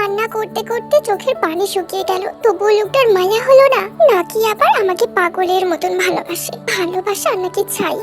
কান্না করতে করতে চোখের পানি শুকিয়ে গেল, তবুও লোকটার মায়া হলো না, নাকি আবার আমাকে পাগলের মতন ভালোবাসে। ভালোবাসা নাকি ছাই,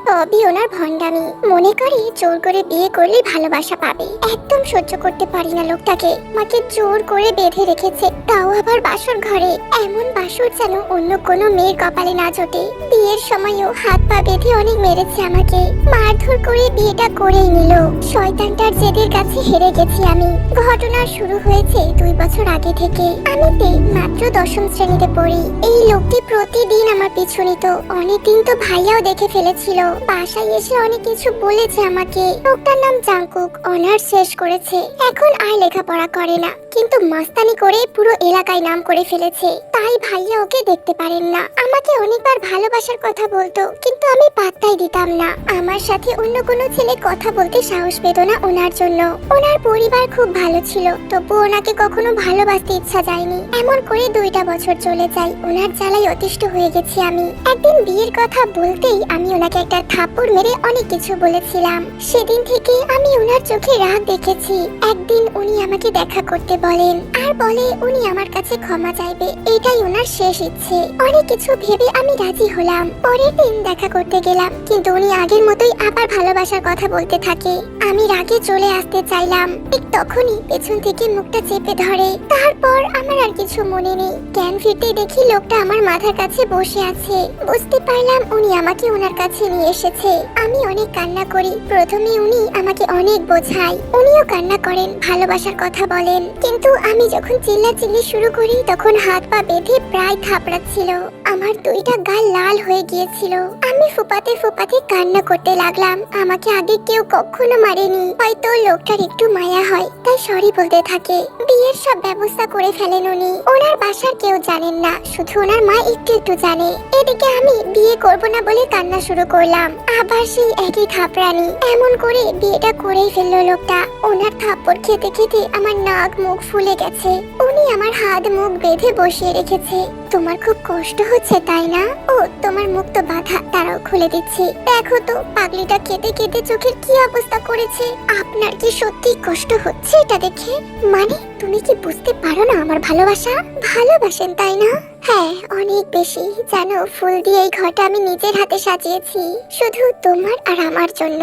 সবই ওনার ভণ্ডামি। মনে করে জোর করে বিয়ে করলে ভালোবাসা পাবে। একদম সহ্য করতে পারি না লোকটাকে। আমাকে জোর করে বেঁধে রেখেছে, তাও আবার বাসর ঘরে। এমন বাসর যেন অন্য কোনো মেয়ের কপালে না জোটে। বিয়ের সময়ও হাত পা বেঁধে অনেক মেরেছে আমাকে, মারধর করে বিয়েটা করেই নিল। শয়তানটার জেদের কাছে হেরে গেছি আমি। ঘটনা শুরু হয়েছে 2 বছর আগে থেকে। আমি মাত্র 10ম শ্রেণীতে পড়ি। এই লোকটি প্রতিদিন আমার পিছু নিত। অনেকদিন তো ভাইয়াও দেখে ফেলেছিল। বাসায় এসে অনেক কিছু বলেছে আমাকে। লোকটার নাম জাংকুক, অনার্স শেষ করেছে। এখন আর লেখাপড়া করে না, কিন্তু মাস্তানি করে পুরো এলাকায় নাম করে ফেলেছে। তাই ভাইয়া ওকে দেখতে পারেন না। আমাকে অনেকবার ভালোবাসার কথা বলতো, কিন্তু আমি পাত্তাই দিতাম না। আমার সাথে অন্য কোনো ছেলে কথা বলতে সাহস পেত না ওনার জন্য। ওনার পরিবার খুব ভালো ছিল, তবু ওনাকে কখনো ভালোবাসতে ইচ্ছা যায়নি। এমন করে 2টা বছর চলে যায়। ওনার জ্বালায় অতিষ্ঠ হয়ে গেছি আমি। একদিন বিয়ের কথা বলতেই আমি ওনাকে একটা থাপ্পড় মেরে অনেক কিছু বলেছিলাম। সেদিন থেকে আমি ওনার চোখে রাগ দেখেছি। একদিন উনি আমাকে দেখা করতে বলেন, আর বলে উনি আমার কাছে ক্ষমা চাইবে, এটাই ওনার শেষ ইচ্ছে। অনেক কিছু ভেবে আমি রাজি হলাম। পরের দিন দেখা করতে গেলাম, কিন্তু উনি আগের মতোই আবার ভালোবাসার কথা বলতে থাকে। আমি রাগে চলে আসতে চাইলাম, ঠিক তখনই পেছন থেকে মুখটা চেপে ধরে। তারপর আমার আর কিছু মনে নেই। জ্ঞান ফিরতে দেখি লোকটা আমার মাথার কাছে বসে আছে। বুঝতে পারলাম উনি আমাকে ওনার কাছে নিয়ে এসেছে। আমি অনেক কান্না করি। প্রথমে উনি আমাকে অনেক বোঝায়, উনিও কান্না করেন, ভালোবাসার কথা বলেন। কিন্তু আমি যখন চিল্লাচিল্লি শুরু করি, তখন হাত পা বেঁধে প্রায় থাপড়াচ্ছিল। আমার 2টা গাল লাল হয়ে গিয়েছিল। আমি ফুপাতে ফুপাতে কান্না করতে লাগলাম। আমাকে আগে কেউ কখনো মারেনি। হয়তো লোকটার একটু মায়া হয়, তাই সরি বলতে থাকে। বিয়ের সব ব্যবস্থা করে ফেলেন উনি। ওনার বাসার কেউ জানেন না, শুধু ওনার মা একটু একটু জানে। এদিকে আমি বিয়ে করব না বলে কান্না শুরু করলাম। আবার সেই একই থাপড়ানি। এমন করে বিয়েটা করেই ফেললো লোকটা। ওনার থাপ্পড় খেতে খেতে আমার নাক মুখ ফুলে গেছে। উনি আমার হাত মুখ বেঁধে বসিয়ে রেখেছে। তোমার খুব কষ্ট হচ্ছে তাই না? ও, তোমার মুখ তো বাঁধা, তারাও খুলে দিচ্ছি। দেখো তো পাগলিটা কেঁদে কেঁদে চোখের কি অবস্থা করেছে। আপনার কি সত্যি কষ্ট হচ্ছে এটা দেখে? মানে তুমি কি বুঝতে পারো না আমার ভালোবাসা? ভালোবাসেন তাই না? হ্যাঁ, অনেক বেশি। জানো, ফুল দিয়ে এই ঘরটা আমি নিজের হাতে সাজিয়েছি, শুধু তোমার আর আমার জন্য।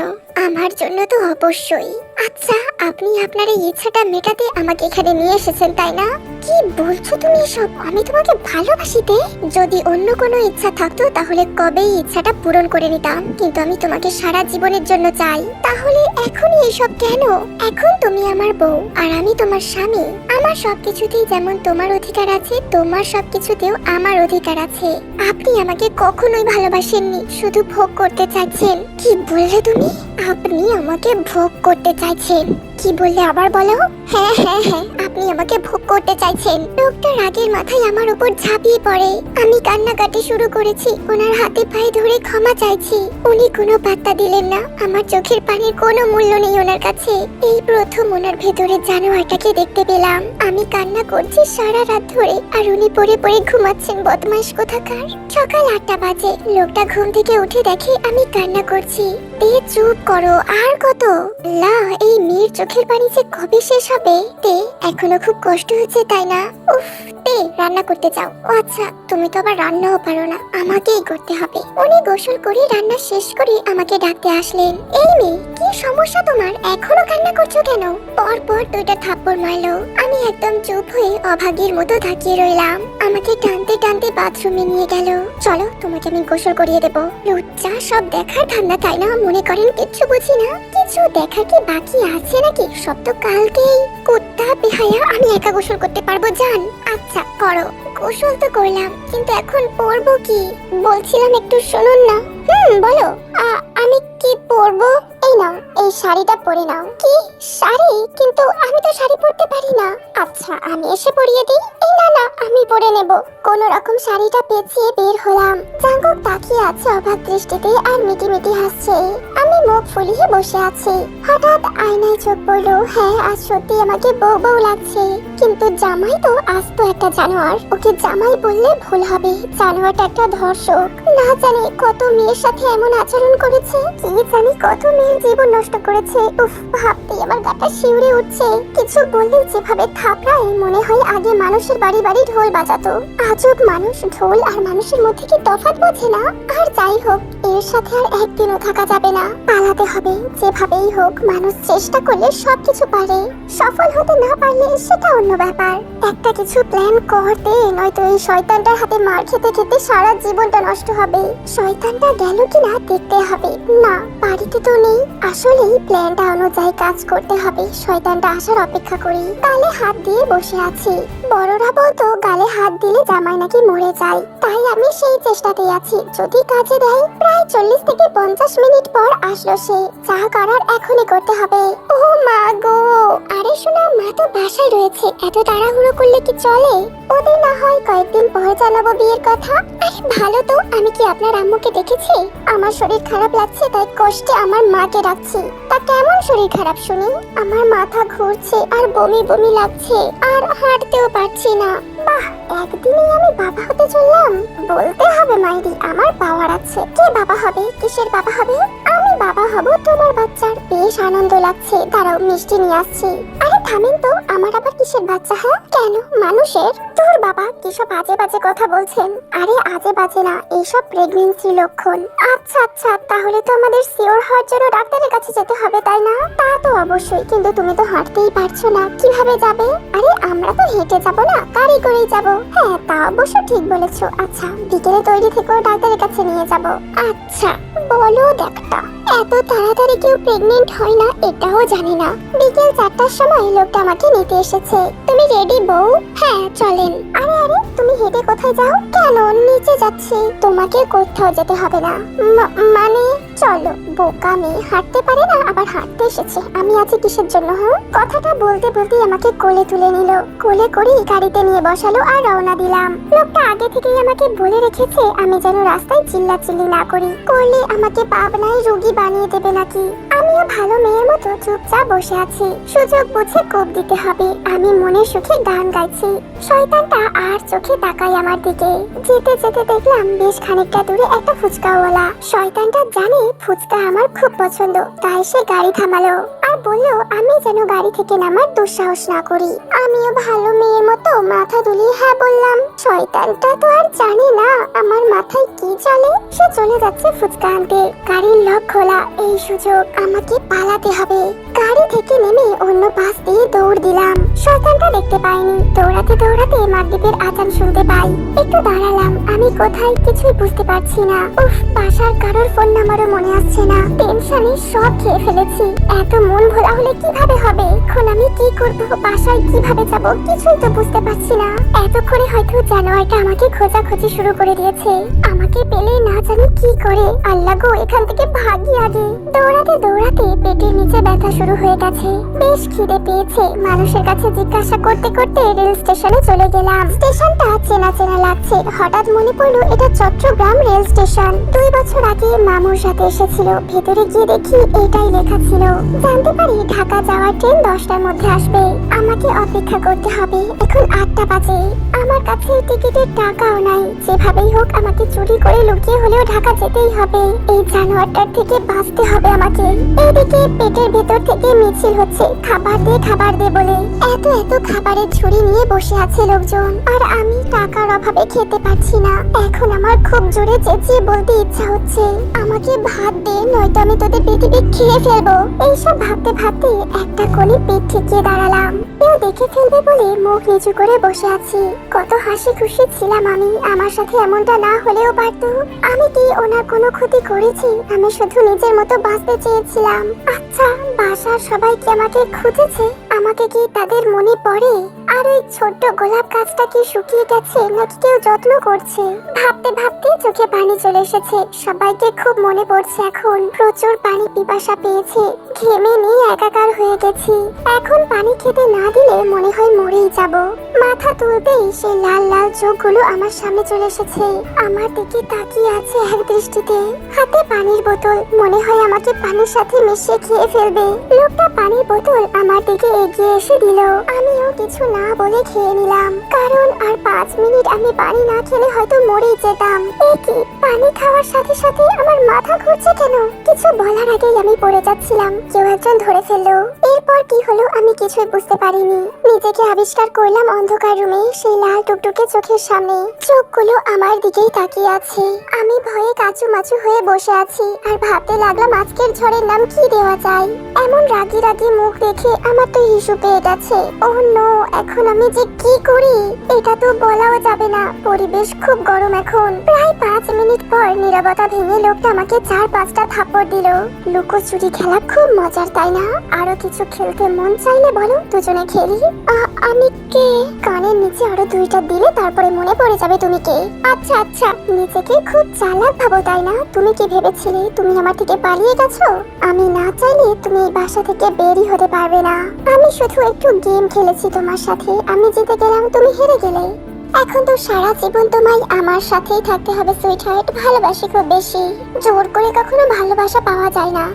আমার জন্য তো অবশ্যই। আচ্ছা, আপনি আপনার এই ইচ্ছাটা মেটাতে আমাকে এখানে নিয়ে এসেছেন তাই না? কি বলছো তুমি এসব? আমি তোমাকে ভালোবাসিতে? যদি অন্য কোনো ইচ্ছা থাকতো তাহলে কবেই ইচ্ছাটা পূরণ করে নিতাম, কিন্তু আমি তোমাকে সারা জীবনের জন্য চাই। তাহলে এখনই এসব কেন? এখন তুমি আমার বউ আর আমি তোমার স্বামী। আমার সবকিছুতেই যেমন তোমার অধিকার আছে, তোমার সবকিছুতেও আমার অধিকার আছে। আপনি আমাকে কখনোই ভালোবাসেননি, শুধু ভোগ করতে চাইছেন। কি বললে তুমি? আপনি আমাকে ভোগ করতে চাইছেন? কি বললে আবার বলো? হ্যাঁ হ্যাঁ হ্যাঁ, আপনি আমাকে ভোগ করতে চাইছেন। লোকটা রাগের মাথায় আমার উপর ঝাঁপিয়ে পড়ে। আমি কান্নাকাটি শুরু করেছি। ওনার হাতে পায়ে ধরে ক্ষমা চাইছি। উনি কোনো পাত্তা দিলেন না। আমার চোখের পানির কোনো মূল্য নেই ওনার কাছে। এই প্রথম ওনার ভেতরে জানোয়ারটাকে দেখতে পেলাম। আমি কান্না করছি সারা রাত ধরে, আর উনি পড়ে পড়ে ঘুমাচ্ছেন, বদমাইশ কোথাকার। সকাল 8টা বাজে। লোকটা ঘুম থেকে উঠে দেখে আমি কান্না করছি। চুপ করো, আর কত? লা, এই মেয়ের চোখের পানি যে কবে শেষ হবে? এখনো খুব কষ্ট হচ্ছে তাই না? উফ, রান্না করতে যাও। ও আচ্ছা, তুমি তো আবার রান্নাও পারো না, আমাকেই করতে হবে। উনি গোসল করে রান্না শেষ করে আমাকে ডাকতে আসলেন। এই মেয়ে, কি সমস্যা তোমার? এখনো কান্না করছো কেন? পরপর 2টা থাপ্পড় মারলো। আমি একদম চুপ হয়ে অভাগীর মতো তাকিয়ে রইলাম। আমাকে টানতে টানতে বাথরুমে নিয়ে গেল। চলো, তোমাকে আমি গোসল করিয়ে দেবো। লুচ্চা, সব দেখার ধান্দা তাই না? মনে করেন কিচ্ছু বুঝি না। কিছু দেখার কি বাকি আছে নাকি? সব তো কালকেই। কুত্তা বেহায়া, আমি একা গোসল করতে পারবো জান? আচ্ছা করো। গোসল তো করলাম, কিন্তু এখন পরবো কি? বলছিলাম একটু শুনুন না। বলো। আমি কি পরবো? এই নাও, এই শাড়িটা পরে নাও। কি শাড়ি? কিন্তু আমি তো শাড়ি পরতে পারি না। আচ্ছা, আমি এসে পরিয়ে দিই। এই না না, আমি পরে নেব। কোন রকম শাড়িটা পেঁচিয়ে বের হলাম। জাঙ্কুক তাকিয়ে আছে অবাক দৃষ্টিতে আর মিটি মিটি হাসছে। আমি মুখ ফুলিয়ে বসে আছি। হঠাৎ আয়নায় চোখ পড়লো। হ্যাঁ, আজ সত্যি আমাকে বউ বউ লাগছে। কিন্তু জামাই তো আস্ত একটা জানোয়ার। ওকে জামাই বললে ভুল হবে, জানোয়ারটা একটা ধর্ষক। না জানি কত মেয়ের সাথে এমন আচরণ করেছে, কি জানি কত মেয়ের জীবন নষ্ট করেছে। উফ, ভাবতেই আমার গাটা শিউরে উঠছে। কিছু বললে যেভাবে থাপড়ায়, মনে হয় আগে মানুষের বাড়ি বাড়ি ঢোল বাজাতো। আজব মানুষ, ঢোল আর মানুষের মধ্যে কি তফাৎ বোঝে না। আর যাই হোক, এর সাথে আর একদিনও থাকা যাবে না, পালাতে হবে। যেভাবেই হোক, মানুষ চেষ্টা করলে সবকিছু পারে, সফল হতে না পারলে সেটা অন্য ব্যাপার। একটা কিছু প্ল্যান করতে, নয়তো এই শয়তানটার হাতে মার খেতে খেতে সারা জীবনটা নষ্ট হবে। শয়তানটা গেল কিনা দেখতে হবে। না, বাড়িতে তো নেই। আসলেই প্ল্যানটা অনুযায়ী কাজ করতে হবে। শয়তানটা আসার অপেক্ষা করি। গালে হাত দিয়ে বসে আছি। বড়রা বলতো গালে হাত দিলে জামাই নাকি মরে যায়, তাই আমি সেই চেষ্টাতেই আছি, যদি কাজে দেয়। প্রায় 40 থেকে 50 মিনিট পর আসলো সে। যা করার এখনই করতে হবে। ও মা গো! আরে শোনা, মা তো বাসায় রয়েছে, এত তাড়াহুড়ো করলে কি চলে? ওদের না হয় কয়েকদিন পর জানাবো বিয়ের কথা। আরে ভালো তো, আমি কি আপনার আম্মুকে দেখেছি? আমার শরীর খারাপ লাগছে, তাই কষ্টে আমার মাকে ডাকছি। তা কেমন শরীর খারাপ শুনি? আমার মাথা ঘুরছে আর বমি বমি লাগছে, আর হাঁটতেও পারছি না। বাহ, একদিনেই আমি বাবা হতে চললাম। বলতে হবে মাইরি, আমার পাওয়ার আছে। কে বাবা হবে? কিসের বাবা হবে? আমি বাবা হব তোমার বাচ্চার। বেশ আনন্দ লাগছে, দাঁড়াও মিষ্টি নিয়ে আসছি। আরে থামেন তো, আমার আবার কিসের বাচ্চা? হ্যাঁ কেন, মানুষের? তোর বাবা কিসব আজে বাজে কথা বলছেন। আরে আজে বাজে না, এইসব প্রেগন্যান্সি লক্ষণ। আচ্ছা আচ্ছা, তাহলে তো আমাদের সিওর হওয়ার জন্য ডাক্তারের কাছে যেতে হবে, তাই না? তা তো অবশ্যই, কিন্তু তুমি তো হাঁটতেই পারছো না, কিভাবে যাবে? আরে আমরা তো হেঁটে যাব না, গাড়ি করেই যাব। হ্যাঁ তা অবশ্য ঠিক বলেছো। আচ্ছা, বিকেলে তৈরি থেকেও ডাক্তারের কাছে নিয়ে যাব। আচ্ছা, বলো একটা, এত তাড়াতাড়ি কেউ প্রেগনেন্ট হয় না এটাও জানি না। বিকেল 4টার সময় লোকটা আমাকে নিতে এসেছে। তুমি রেডি বউ? হ্যাঁ চলেন। আরে আরে, তুমি হেঁটে কোথায় যাও? কেন, নিচে যাচ্ছি। তোমাকে কোথাও যেতে হবে না। মানে চলো। বোকা মেয়ে, হাঁটতে পারে না, আবার হাঁটতে এসেছে। আমি আছি কিসের জন্য? হ্যাঁ, কথাটা বলতে বলতেই আমাকে কোলে তুলে নিল। কোলে করে গাড়িতে নিয়ে বসালো আর রওনা দিলাম। লোকটা আগে থেকেই আমাকে বলে রেখেছে আমি যেন রাস্তায় চিল্লাচিল্লি না করি, করলে আমাকে পাবনায় রোগী বানিয়ে দেবে নাকি। আমিও ভালো মেয়ের মতো চুপচাপ বসে আছি। সুযোগ বুঝে কোপ দিতে হবে। আমি মনে সুখে গান গাইছি। শয়তানটা আর চোখে তাকাই আমার দিকে। যেতে যেতে দেখলাম বেশ খানিকটা দূরে একটা ফুচকাওয়ালা। শয়তানটা জানে ফুচকা আমার খুব পছন্দ, তাই সে গাড়ি থামালো আর বললো আমি যেন গাড়ি থেকে নামার দুঃসাহস না করি। আমিও ভালো মেয়ের মতো মাথা দুলিয়ে হ্যাঁ বললাম। শয়তানটা তো আর জানে না আমার মাথায় কি চলে। সে চলে যাচ্ছে ফুচকা আনতে। গাড়ির লক খোলা, এই সুযোগ, আমাকে পালাতে হবে। গাড়ি থেকে নেমে অন্য পাশ দিয়ে দৌড় দিলাম। শয়তানটা দেখতে পাইনি। দৌড়াতে দৌড়াতে মাগরিবের আজান শুনতে পাই। একটু দাঁড়ালাম, আমি কোথায় কিছুই বুঝতে পারছি না। উফ, বাসার কারোর ফোন নাম্বারও মনে আসছে না। টেনশনে সব খেয়ে ফেলেছি। এত মন ভোলা হলে কিভাবে হবে? এখন আমি কি করব, বাসায় কিভাবে যাব, কিছুই তো বুঝতে পারছি না। এতক্ষণে হয়তো জানোয়ারটা আমাকে খোঁজাখুঁজি শুরু করে দিয়েছে। আমাকে পেলে না জানি কি করে। আল্লাহ গো, এখান থেকে ভাগি আগে। দৌড়াতে দৌড়াতে পেটের নিচে ব্যথা শুরু হয়ে গেছে। বেশ খিদে পেয়েছে। মানুষের কাছে জিজ্ঞাসা করতে করতে রেল স্টেশনে চলে গেলাম। স্টেশনটা চেনা চেনা লাগছে। হঠাৎ মনে পড়লো এটা চট্টগ্রাম রেল স্টেশন। 2 বছর আগে মামুর সাথে এসেছিল। ভেতরে গিয়ে দেখি এটাই লেখা ছিল। জানতে পারি ঢাকা যাওয়ার ট্রেন 10টার মধ্যে আসবে। আমাকে অপেক্ষা করতে হবে। এখন 8টা বাজে। আমার কাছে টিকিটের টাকাও নাই। যেভাবেই হোক আমাকে চুরি করে লুকিয়ে হলেও ঢাকা যেতেই হবে। এই জানোয়ারটার থেকে বাঁচতে হবে আমাকে। এইদিকে পেটের ভেতর থেকে মিছিল হচ্ছে খাবার দে বলে। এত এত খাবারের ঝুড়ি নিয়ে বসে আছে লোকজন, আর আমি টাকার অভাবে খেতে পারছি না। এখন আমার খুব জোরে চেঁচিয়ে বলতে ইচ্ছা হচ্ছে, আমাকে ভাত দে, নয়তো আমি তোদের পৃথিবী খেয়ে ফেলবো। এইসব ভাবতে ভাবতে একটা কোণে পেট ঠেকিয়ে দাঁড়ালাম। কেউ দেখে ফেলবে বলে মুখ নিচু করে বসে আছি। কত হাসি খুশি ছিলাম আমি। আমার সাথে এমনটা না হলেও পারতো। আমি কি ওনার কোনো ক্ষতি করেছি? আমি শুধু নিজের মতো বাঁচতে চেয়েছিলাম। আচ্ছা, বাসার সবাই কি আমাকে খুঁজেছে? আমাকে কি তাদের মনে পড়ে? আর ওই ছোট্ট গোলাপ গাছটা কি শুকিয়ে গেছে নাকি কেউ যত্ন করছে? ভাবতে ভাবতে চোখে পানি চলে এসেছে। সবাইকে খুব মনে পড়ছে এখন। প্রচুর পানি পিপাসা পেয়েছে। ঘেমে নিয়ে একাকার হয়ে গেছি। এখন পানি খেতে না দিলে মনে হয় মরেই যাব। মাথা তুলতেই সে লাল লাল চোখগুলো আমার সামনে চলে এসেছে। আমার দিকে তাকিয়ে আছে এক দৃষ্টিতে। হাতে পানির বোতল, মনে হয় আমাকে পানির সাথে মিশিয়ে খেয়ে ফেলবে। লোকটা পানির বোতল আমার দিকে এগিয়ে এসে দিল। আমিও কিছু না বলে খেয়ে নিলাম, কারণ আর 5 মিনিট আমি পানি না খেলে হয়তো মরেই যেতাম। কি পানি খাওয়ার সাথে সাথে আমার মাথা ঘুরছে কেন? কিছু বলার আগেই আমি পড়ে যাচ্ছিলাম, কেউ একজন ধরে ফেললো। এরপর কি হলো আমি কিছুই বুঝতে পারিনি। নিজেকে আবিষ্কার করলাম অন্ধকার রুমে, সেই লাল টুকটুকে চোখের সামনে। চোখগুলো আমার দিকেই তাকিয়ে আছে। আমি ভয়ে কাচুমাচু হয়ে বসে আছি আর ভাবতে লাগলাম আজকের ঝড়ের নাম কি দেওয়া যায়। এমন রাগি রাগি মুখ দেখে আমার তো হিসু পেয়ে গেছে। ওহ নো, এখন আমি যে কি করি এটা তো বলাও যাবে না। পরিবেশ খুব গরম এখন। প্রায় 5 মিনিট পর নীরবতা ভেঙে লোকটা আমাকে 4-5টা থাপ্পড় দিল। লুকোচুরি খেলা খুব মজার, তাই না? আরো কিছু খেলতে মন চাইলে বলো, দুজনে খেলি। আমি কে? কানের নিচে আরো 2টা দিলে তারপরে মনে পড়ে যাবে তুমি কে। আচ্ছা আচ্ছা, নিজেকে খুব চালাক ভাবো তাই না? তুমি কি ভেবেছিলে তুমি আমার থেকে পালিয়ে গেছো? আমি না চাইলে তুমি এই বাসা থেকে বেরই হতে পারবে না। আমি শুধু একটু গেম খেলেছি তোমার সাথে, আমি জিতে গেলাম, তুমি হেরে গেলে। এখন তো সারা জীবন তোমায় আমার সাথেই থাকতে হবে সুইটহার্ট। ভালোবাসি খুব বেশি, জোর করে কখনো ভালোবাসা পাওয়া যায় না।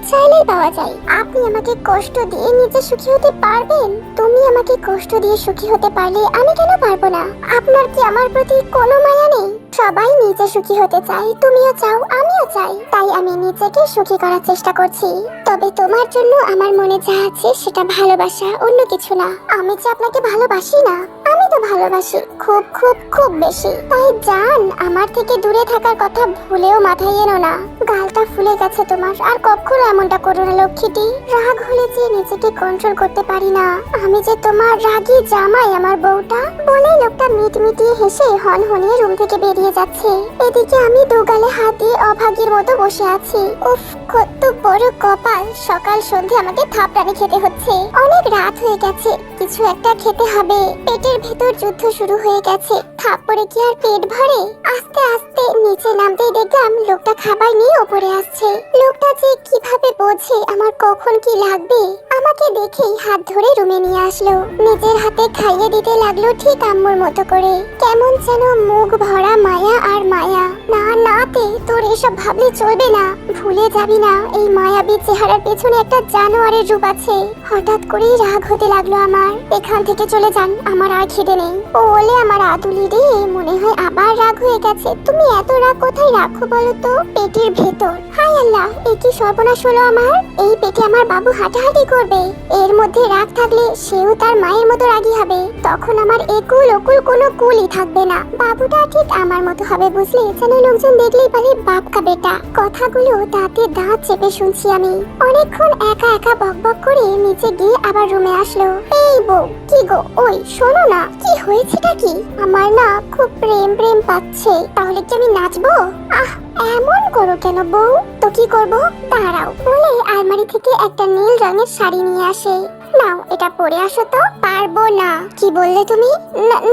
চাইলেই পাওয়া যায়। আপনি আমাকে কষ্ট দিয়ে নিজে সুখী হতে পারবেন? তুমি আমাকে কষ্ট দিয়ে সুখী হতে পারলে আমি কেন পারবো না? আপনার কি আমার প্রতি কোনো মায়া নেই? সবাই নিজে সুখী হতে চায়, তুমিও চাও, আমিও চাই, তাই আমি নিজেকে সুখী করার চেষ্টা করছি। তবে তোমার জন্য আমার মনে যা আছে সেটা ভালোবাসা, অন্য কিছু না। আমি যে আপনাকে ভালোবাসি না, আমি তো ভালোবাসি খুব খুব খুব বেশি। তাই জান, আমার থেকে দূরে থাকার কথা ভুলেও মাথায় এনো না। গালটা ফুলে গেছে তোমার, আর কখনো এমনটা করো না লক্ষ্মীটি। রাগ হলে যে নিজেকে কন্ট্রোল করতে পারি না। আমি যে তোমার রাগী জামাই, আমার বউটা। বলেই লোকটা মিটমিটিয়ে হেসে হনহনিয়ে রুম থেকে বেরিয়ে যাচ্ছে। এদিকে আমি দুগালে হাত দিয়ে অভাগীর মতো বসে আছি। উফ, কত বড় কপাল, সকাল সন্ধে আমাকে থাপড়ানি খেতে হচ্ছে। অনেক রাত হয়ে গেছে, কিছু একটা খেতে হবে। পেটের ভেতর যুদ্ধ শুরু হয়ে গেছে। থাপ্পড়ে কি আর পেট ভরে? আস্তে আস্তে নিচে নামতেই দেখলাম লোকটা খাবার নিয়ে উপরে আসছে। লোকটা যে কিভাবে বোঝে আমার কখন কি লাগবে, আমাকে দেখেই হাত ধরে রুমে নিয়ে আসলো। নিজের হাতে খাইয়ে দিতে লাগলো ঠিক আম্মুর মতো করে। কেমন যেন মুখ ভরা মায়া আর মায়া। না না তে, তোর এসব ভাবলে চলবে না। ভুলে যাবি না এই মায়াবী চেহারার পেছনে একটা জানোয়ারের রূপ আছে। হঠাৎ করেই রাগ হতে লাগলো আমার। এখান থেকে চলে যান, আমার আর খিদে নেই। ও বলে আমার আদুলি রে, মনে হয় আবার রাগ হয়ে গেছে। তুমি এত রাগ কোথায় রাখো বলো তো? পেটের ভেতর। হায় আল্লাহ, এই কি সর্বনাশ হলো আমার। এই পেটে আমার বাবু হাঁটাহাঁটি করবে। এর মধ্যে রাগ থাকলে সেও তার মায়ের মতো রাগী হবে। তখন আমার একুল ওকুল কোনো কুলই থাকবে না। বাবুটা ঠিক আমার মতো হবে বুঝলে, যেন লোকজন দেখলেই বলে বাপ কা বেটা। কথাগুলো দাঁতে দাঁত চেপে শুনছি আমি। অনেকক্ষণ একা একা বকবক করে নিচে গিয়ে আবার রুমে আসলো। এই বউ, কি গো, ওই শোনো না, কি হয়েছেটা কি? আমার না খুব প্রেম প্রেম পাচ্ছে। তাহলে কি আমি নাচবো? আহ, এমন করো কেন বউ? তো কি করব? দাঁড়াও বলে আলমারি থেকে একটা নীল রঙের শাড়ি নিয়ে আসে। নাও, এটা পরে আসো তো। পারবো না। কি বললে তুমি?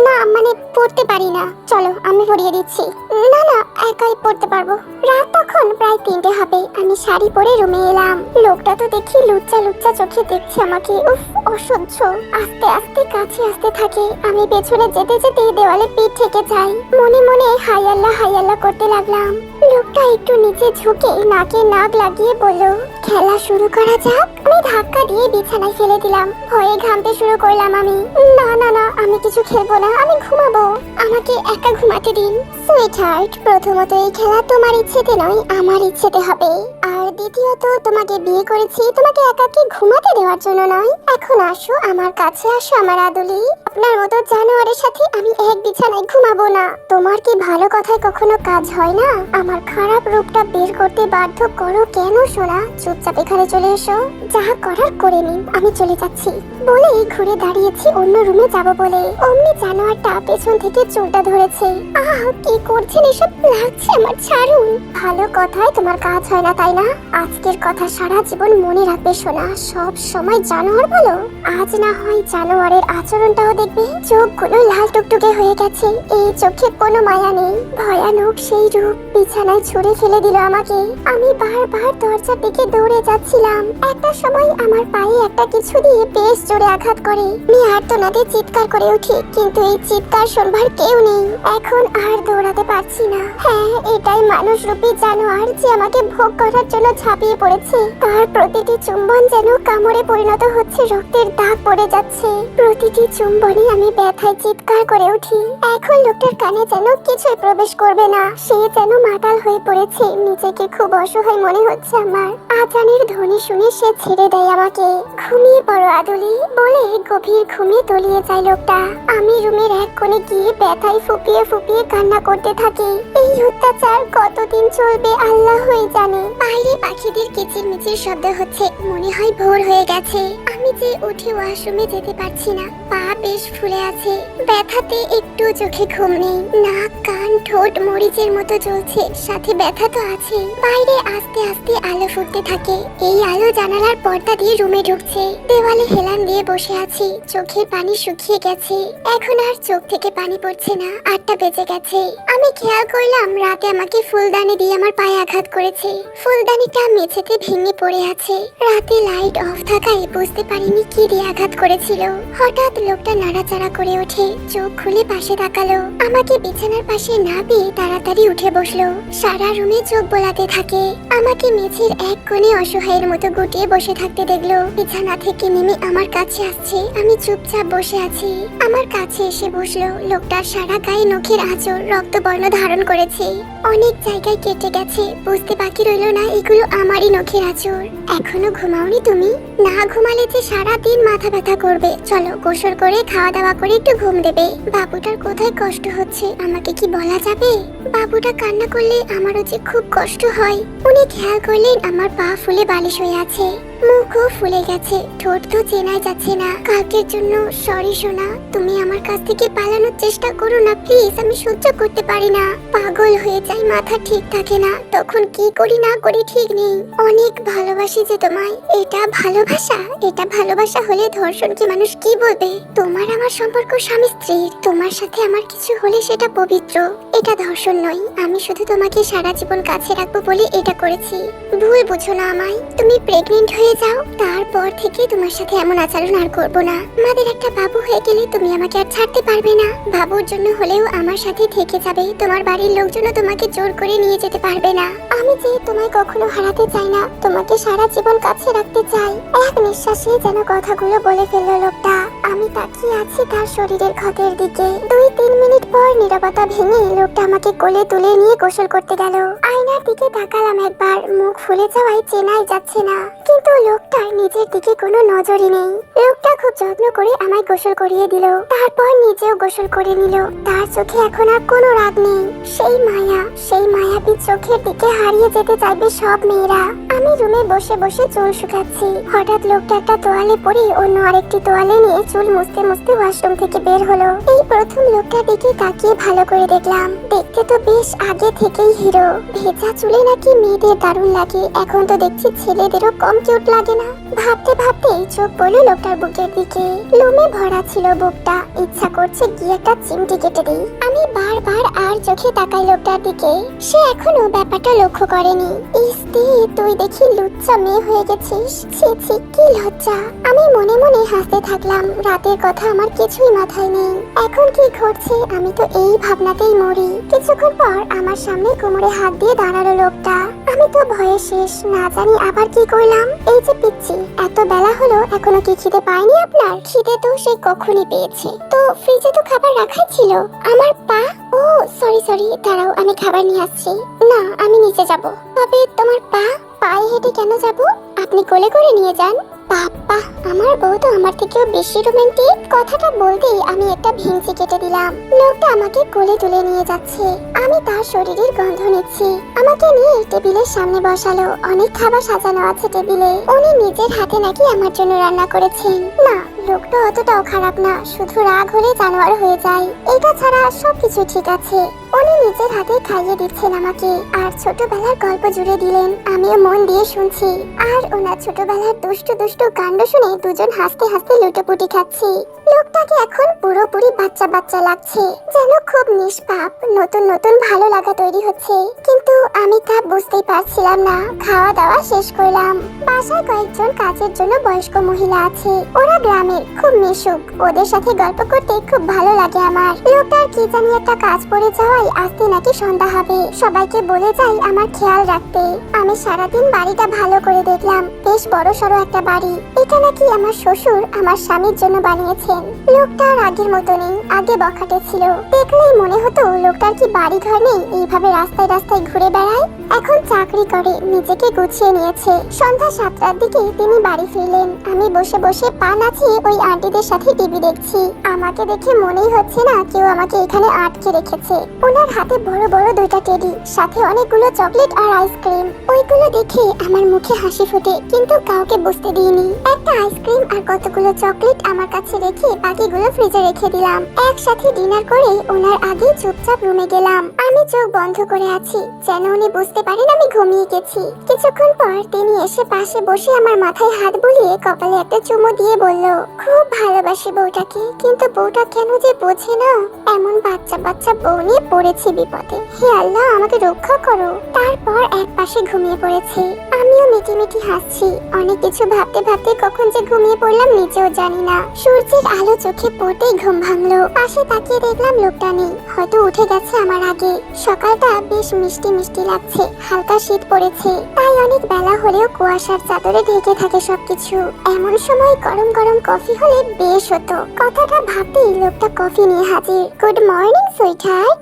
না মানে পড়তে পারি না। চলো আমি পরিয়ে দিচ্ছি। না না, একাই পড়তে পারবো। রাত তখন প্রায় 3টে হবে। আমি শাড়ি পরে রুমে এলাম। লোকটা তো দেখি লুচ্চা লুচ্চা চোখে দেখছে আমাকে। উফ, অসহ্য। আস্তে আস্তে কাছে আসতে থাকে। আমি পেছনে যেতে যেতে দেওয়ালে পিঠ থেকে যাই। মনে মনে হাই আল্লাহ করতে লাগলাম। লোকটা একটু নিচে ঝুঁকে নাকে নাক লাগিয়ে বলল, খেলা শুরু করা যাক। আমি ধাক্কা দিয়ে বিছানায় ফেলে দিলাম। ভয়ে ঘামতে শুরু করলাম আমি। না না না, আমি কিছু খেলবো না, আমি ঘুমাবো। আমাকে একা ঘুমাতে দিন। সুইটহার্ট, প্রথমত এই খেলা তোমার ইচ্ছেতে নয়, আমার ইচ্ছেতে হবে। আর দ্বিতীয়ত, তোমাকে বিয়ে করেছি তোমাকে একাকে ঘুমাতে দেওয়ার জন্য নয়। এখন আসো, আমার কাছে আসো আমার আদুলি। আপনার মতো জানোয়ারের সাথে আমি এক বিছানায় ঘুমাবো না। তোমার কি ভালো কথায় কখনো কাজ হয় না? আমার খারাপ রূপটা বের করতে বাধ্য করো কেন সোনা? চুপচাপ এখানে চলে এসো। যা করার করে নিন, আমি চলে যাচ্ছি। বলেই ঘুরে দাঁড়িয়েছি অন্য রুমে যাব বলে। অমনি জানোয়ারটা পেছন থেকে চুলটা ধরেছে। আহ, কি করছেন এসব? লাগছে আমার, ছাড়ুন। ভালো কথায় তোমার কাজ হয় না তাই না? আজকের কথা সারা জীবন মনে রাখবে সোনা। সব সময় জানোয়ার বলো। আজ না হয় জানোয়ারের আচরণটাও দেখবে। চোখগুলো লাল টুকটুকে হয়ে গেছে। এই চোখে কোনো মায়া নেই। ভয়ানক সেই রূপ বিছানায় ছুঁড়ে ফেলে দিল আমাকে। আমি বারবার দরজার দিকে দৌড়ে যাচ্ছিলাম। একটা সময় আমার পায়ে একটা কিছু দিয়ে বেশ জোরে আঘাত করে। আমি আর্তনাদে চিৎকার করে উঠি, কিন্তু এই চিৎকার শুনবার কেউ নেই। এখন আর দৌড়াতে পারছি না। হ্যাঁ, এটাই মানুষ রূপী জানোয়ার যে আমাকে ভোগ করার জন্য জন্য ঝাঁপিয়ে পড়েছে। তার প্রতিটি চুম্বন যেন কামড়ে পরিণত হচ্ছে, রক্তের দাগ পড়ে যাচ্ছে। প্রতিটি চুম্বনে আমি ব্যথায় চিৎকার করে উঠি। এখন লোকটার কানে যেন কিছুই প্রবেশ করবে না। সে যেন মাতাল হয়ে পড়েছে। নিজেকে খুব অসহায় মনে হচ্ছে আমার। আজানের ধ্বনি শুনে সে ছেড়ে দেয় আমাকে। ঘুমিয়ে পড়ো আদুলি বলে গভীর ঘুমে তলিয়ে যায় লোকটা। আমি রুমের এক কোণে গিয়ে ব্যথায় ফুপিয়ে ফুপিয়ে কান্না করতে থাকি। এই অত্যাচার কতদিন চলবে আল্লাহই জানে। বাইরে পাখিদের কিচিরমিচির শব্দ হচ্ছে, মনে হয় ভোর হয়ে গেছে। আমি যে উঠে ওয়াশরুমে যেতে পারছি না, পা বেশ ফুলে আছে। ব্যথাতে একটু চোখে ঘুম নেই। নাক কান ঠোঁট মরিচের মতো জ্বলছে, সাথে ব্যথা তো আছে। বাইরে আস্তে আস্তে আলো ফুটতে থাকে। এই আলো জানালার পর্দা দিয়ে রুমে ঢুকছে। দেওয়ালে হেলান দিয়ে বসে আছি। চোখের পানি শুকিয়ে গেছে। এখন আর চোখ থেকে পানি পড়ছে না। 8টা বেজে গেছে। আমি খেয়াল করলাম রাতে আমাকে ফুলদানি দিয়ে আমার পায়ে আঘাত করেছে। ফুলদানিটা মেঝেতে ভেঙে পড়ে আছে। রাতে লাইট অফ থাকায় বুঝতে পারিনি কি দিয়ে আঘাত করেছিল। হঠাৎ লোকটা নাড়াচাড়া করে ওঠে, চোখ খুলে পাশে তাকালো। আমাকে বিছানার পাশে না পেয়ে তাড়াতাড়ি উঠে বসলো। সারা রুমে চোখ বোলাতে থাকে। আমাকে মেঝের এক কোণে অসহায়ের মতো গুটিয়ে বসে থাকতে দেখলো। বিছানা থেকে নেমে আমার কাছে আসছে। আমি চুপচাপ বসে আছি। আমার কাছে এসে বসলো। লোকটার সারা গায়ে নখের আঁচড় রক্তবর্ণ ধারণ করেছে। অনেক জায়গায় কেটে গেছে। বুঝতে বাকি রইলো না এগুলো আমারই নখের আঁচড়। এখনো ঘুমাওনি তুমি? না ঘুমালে যে সারা দিন মাথা ব্যথা করবে। চলো গোসল করে খাওয়া দাওয়া করে একটু ঘুম দেবে। বাবুটার কোথায় কষ্ট হচ্ছে আমাকে কি বলা যাবে? বাবুটা কান্না করলে আমারও যে খুব কষ্ট হয়। উনি খেয়াল করলেন আমার পা ফুলে বালিশ হয়ে আছে। মুখও ফুলে গেছে। ঠোঁট তো চেনাই যাচ্ছে না। কালকের জন্য সরি সোনা। তুমি আমার কাছ থেকে পালানোর চেষ্টা করো না প্লিজ। আমি সহ্য করতে পারি না। পাগল হয়ে যাই, মাথা ঠিক থাকে না। তখন কি করি না করি ঠিক নেই। অনেক ভালোবাসি যে তোমায়। এটা ভালোবাসা? এটা ভালোবাসা হলে ধর্ষণ কি মানুষ কি বলবে? তোমার আমার সম্পর্ক স্বামী স্ত্রীর। তোমার সাথে আমার কিছু হলে সেটা পবিত্র। এটা ধর্ষণ নয়। আমি শুধু তোমাকে সারা জীবন কাছে রাখবো বলে এটা করেছি। ভুল বুঝো না আমায়। তুমি প্রেগনেন্ট হয়ে যাও, তারপর থেকে তোমার সাথে এমন আচরণ আর করবো না। আমাদের একটা বাবু হয়ে গেলে তুমি আমাকে আর ছাড়তে পারবে না। বাবুর জন্য হলেও আমার সাথে থেকে যাবে। তোমার বাড়ির লোকজনও তোমাকে জোর করে নিয়ে যেতে পারবে না। আমি যে তোমায় কখনো হারাতে চাই না, তোমাকে সারা জীবন কাছে রাখতে চাই। এক নিঃশ্বাসে যেন কথাগুলো বলে ফেললো লোকটা। আমি তাকিয়ে আছি তার শরীরের ক্ষতের দিকে। 2-3 মিনিট পর নীরবতা ভেঙে লোকটা আমাকে কোলে তুলে নিয়ে গোসল করতে গেল। আয়নার দিকে তাকালাম একবার। মুখ ফুলে যাওয়ায় চেনাই যাচ্ছে না, কিন্তু লোকটার নিজের দিকে কোনো নজরই নেই। লোকটা খুব যত্ন করে আমায় গোসল করিয়ে দিল। তারপর নিজেও গোসল করে নিল। তার চোখে এখন আর কোনো রাগ নেই। সেই মায়া, সেই মায়াবী চোখের দিকে হারিয়ে যেতে চাইবে সব মেয়েরা। আমি রুমে বসে বসে চুল শুকাচ্ছি। হঠাৎ লোকটা একটা তোয়ালে পরে অন্য আরেকটি তোয়ালে নিয়ে চুল মুছতে মুছতে ওয়াশরুম থেকে বের হলো। এই প্রথম লোকটার দিকে তাকিয়ে ভালো করে দেখলাম। দেখতে তো বেশ আগে থেকেই হিরো। ভেজা চুলে নাকি মেয়েদের দারুণ লাগে। এখন তো দেখছি ছেলেদেরও কম কিউট লাগে না। ভাবতে ভাবতে চোখ পড়লো লোকটার বুকের দিকে। লোমে ভরা ছিল বুকটা। ইচ্ছা করছে গিয়ে একটা চিমটি কেটে দিই। আমি বারবার আর চোখে তাকাই লোকটার দিকে। সে এখনো ব্যাপারটা লক্ষ্য করেনি। ইস্তি, তুই দেখি লুচ্চা মেয়ে হয়ে গেছিস। ছি ছি, কি লজ্জা। আমি মনে মনে হাসতে থাকলাম। রাতের কথা আমার কিছুই মাথায় নেই। এখন কি ঘটছে আমি তো এই ভাবনাতেই মরি। কিছুক্ষণ পর আমার সামনে কোমরে হাত দিয়ে দাঁড়ালো লোকটা। আমি তো ভয়ে শেষ। না জানি আবার কি করলাম। এই যে পিচ্ছি, এত বেলা হলো এখনো কি খিদে পায়নি আপনার? খিদে তো সে কখনই পেয়েছে। তো ফ্রিজে তো খাবার রাখাই ছিল। আমার পা? ও সরি সরি, দাঁড়াও আমি খাবার নিয়ে আসছি। না, আমি নিচে যাব। তবে তোমার পা? পায়ে হেঁটে কেন যাব? আপনি কোলে করে নিয়ে যান। বাবা, আমার বউ তো আমার থেকেও বেশি রোমান্টিক। কথাটা বলতেই আমি একটা ভেঙচি কেটে দিলাম। লোকটা আমাকে কোলে তুলে নিয়ে যাচ্ছে। আমি তার শরীরের গন্ধ নিচ্ছি। আমাকে নিয়ে টেবিলের সামনে বসালো। অনেক খাবার সাজানো আছে টেবিলে। উনি নিজের হাতে নাকি আমার জন্য রান্না করেছেন। না, লোকটা অতটাও খারাপ না। শুধু রাগ হলে জানোয়ার হয়ে যায়। এটা ছাড়া সবকিছু ঠিক আছে। উনি নিজের হাতে খাইয়ে দিচ্ছেন আমাকে। আর ছোটবেলার গল্প জুড়ে দিলেন। আমিও মন দিয়ে শুনছি। আর ওনার ছোটবেলার দুষ্টু দুষ্টু দুষ্টু কাণ্ড শুনে দুজন হাসতে হাসতে লুটোপুটি খাচ্ছি। লোকটাকে এখন পুরোপুরি বাচ্চা বাচ্চা লাগছে, যেন খুব নিষ্পাপ নতুন নতুন ভালো লাগা তৈরি হচ্ছে। কিন্তু আমি তা বুঝতেই পারছিলাম না। খাওয়া দাওয়া শেষ করলাম। বাসায় কয়েকজন কাজের জন্য বয়স্ক মহিলা আছে, ওরা গ্রামের, খুব মিশুক। ওদের সাথে গল্প করতে খুব ভালো লাগে আমার। লোকটার কি জানি একটা কাজ পড়ে যাওয়ায় আজকে নাকি সন্ধ্যা হবে। সবাইকে বলে যাই আমার খেয়াল রাখতে। আমি সারাদিন বাড়িটা ভালো করে দেখলাম, বেশ বড় সড়ো একটা বাড়ি। এটা নাকি আমার শ্বশুর আমার স্বামীর জন্য বানিয়েছেন। লোকটা আর আগের মতো নেই, আগে বখাটে ছিল। দেখলেই মনে হতো লোকটার কি বাড়ি ঘর নেই, এইভাবে রাস্তায় রাস্তায় ঘুরে বেড়ায়। এখন চাকরি করে, নিজেকে গুছিয়ে নিয়েছে। সন্ধ্যা 7টার দিকে তিনি বাড়ি ফিরলেন। আমি বসে বসে পা নাচিয়ে ওই আন্টিদের সাথে টিভি দেখছি। আমাকে দেখে মনেই হচ্ছে না কেউ আমাকে এখানে আটকে রেখেছে। ওনার হাতে বড় বড় দুইটা টেডি, সাথে অনেকগুলো চকলেট আর আইসক্রিম। ওইগুলো দেখে আমার মুখে হাসি ফোটে, কিন্তু কাউকে বুঝতে দিইনি। একটা আইসক্রিম আর কতগুলো চকলেট আমার কাছে রেখে বাকিগুলো ফ্রিজে রেখে দিলাম। একসাথে ডিনার করে ওনার আগে চুপচাপ রুমে গেলাম। আমি চোখ বন্ধ করে আছি, যেন উনি বুঝতে পারেন আমি ঘুমিয়ে গেছি। কিছুক্ষণ পর তিনি এসে পাশে বসে আমার মাথায় হাত বুলিয়ে কপালে একটা চুমু দিয়ে বলল, খুব ভালোবাসি বউটাকে, কিন্তু বউটা কেন যে বোঝে না। এমন বাচ্চা বাচ্চা বউ নিয়ে পড়েছি বিপদে। হে আল্লাহ, আমাকে রক্ষা করো। তারপর এক পাশে ঘুমিয়ে পড়েছে। আমিও মিটি মিটি হাসছি। অনেক কিছু ভাবতে ভাবতে কখন যে ঘুমিয়ে পড়লাম নিজেও জানি না। সূর্যের আলো চোখে পড়তেই ঘুম ভাঙলো। পাশে তাকিয়ে দেখলাম লোকটা নেই, হয়তো উঠে গেছে আমার আগে। সকালটা বেশ মিষ্টি মিষ্টি লাগছে, হালকা শীত পড়েছে, তাই অনেক বেলা হলেও কুয়াশার চাদরে ঢেকে থাকে সবকিছু। এমন সময় গরম গরম কফি হলে বেশ হতো। কথাটা ভাবতেই লোকটা কফি নিয়ে হাজির। Good morning sweetheart.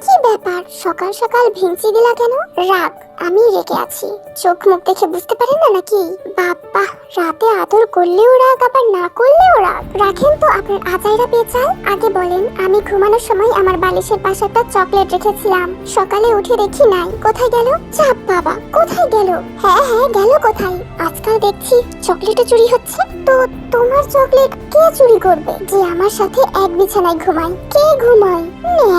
কি ব্যাপার, সকাল সকাল ভেঙচি দিলা কেন? রাগ, আমি রেগে আছি। চোখ মুখ দেখে বুঝতে পারেন না নাকি? বাবা, রাতে আদর করলেও রাগ, আবার না করলেও রাগ। রাখেন তো আপনার আজাইরা পেঁচাল। আগে বলেন, আমি ঘুমানোর সময় আমার বালিশের পাশে একটা চকলেট রেখেছিলাম। সকালে উঠে দেখি নাই। কোথায় গেল? চাপ বাবা, কোথায় গেল? হ্যাঁ হ্যাঁ, গেল কোথায়? আজকাল দেখছি চকলেটে চুরি হচ্ছে। তো তোমার চকলেট কে চুরি করবে যে আমার সাথে এক বিছানায় ঘুমায়? কে ঘুমায়?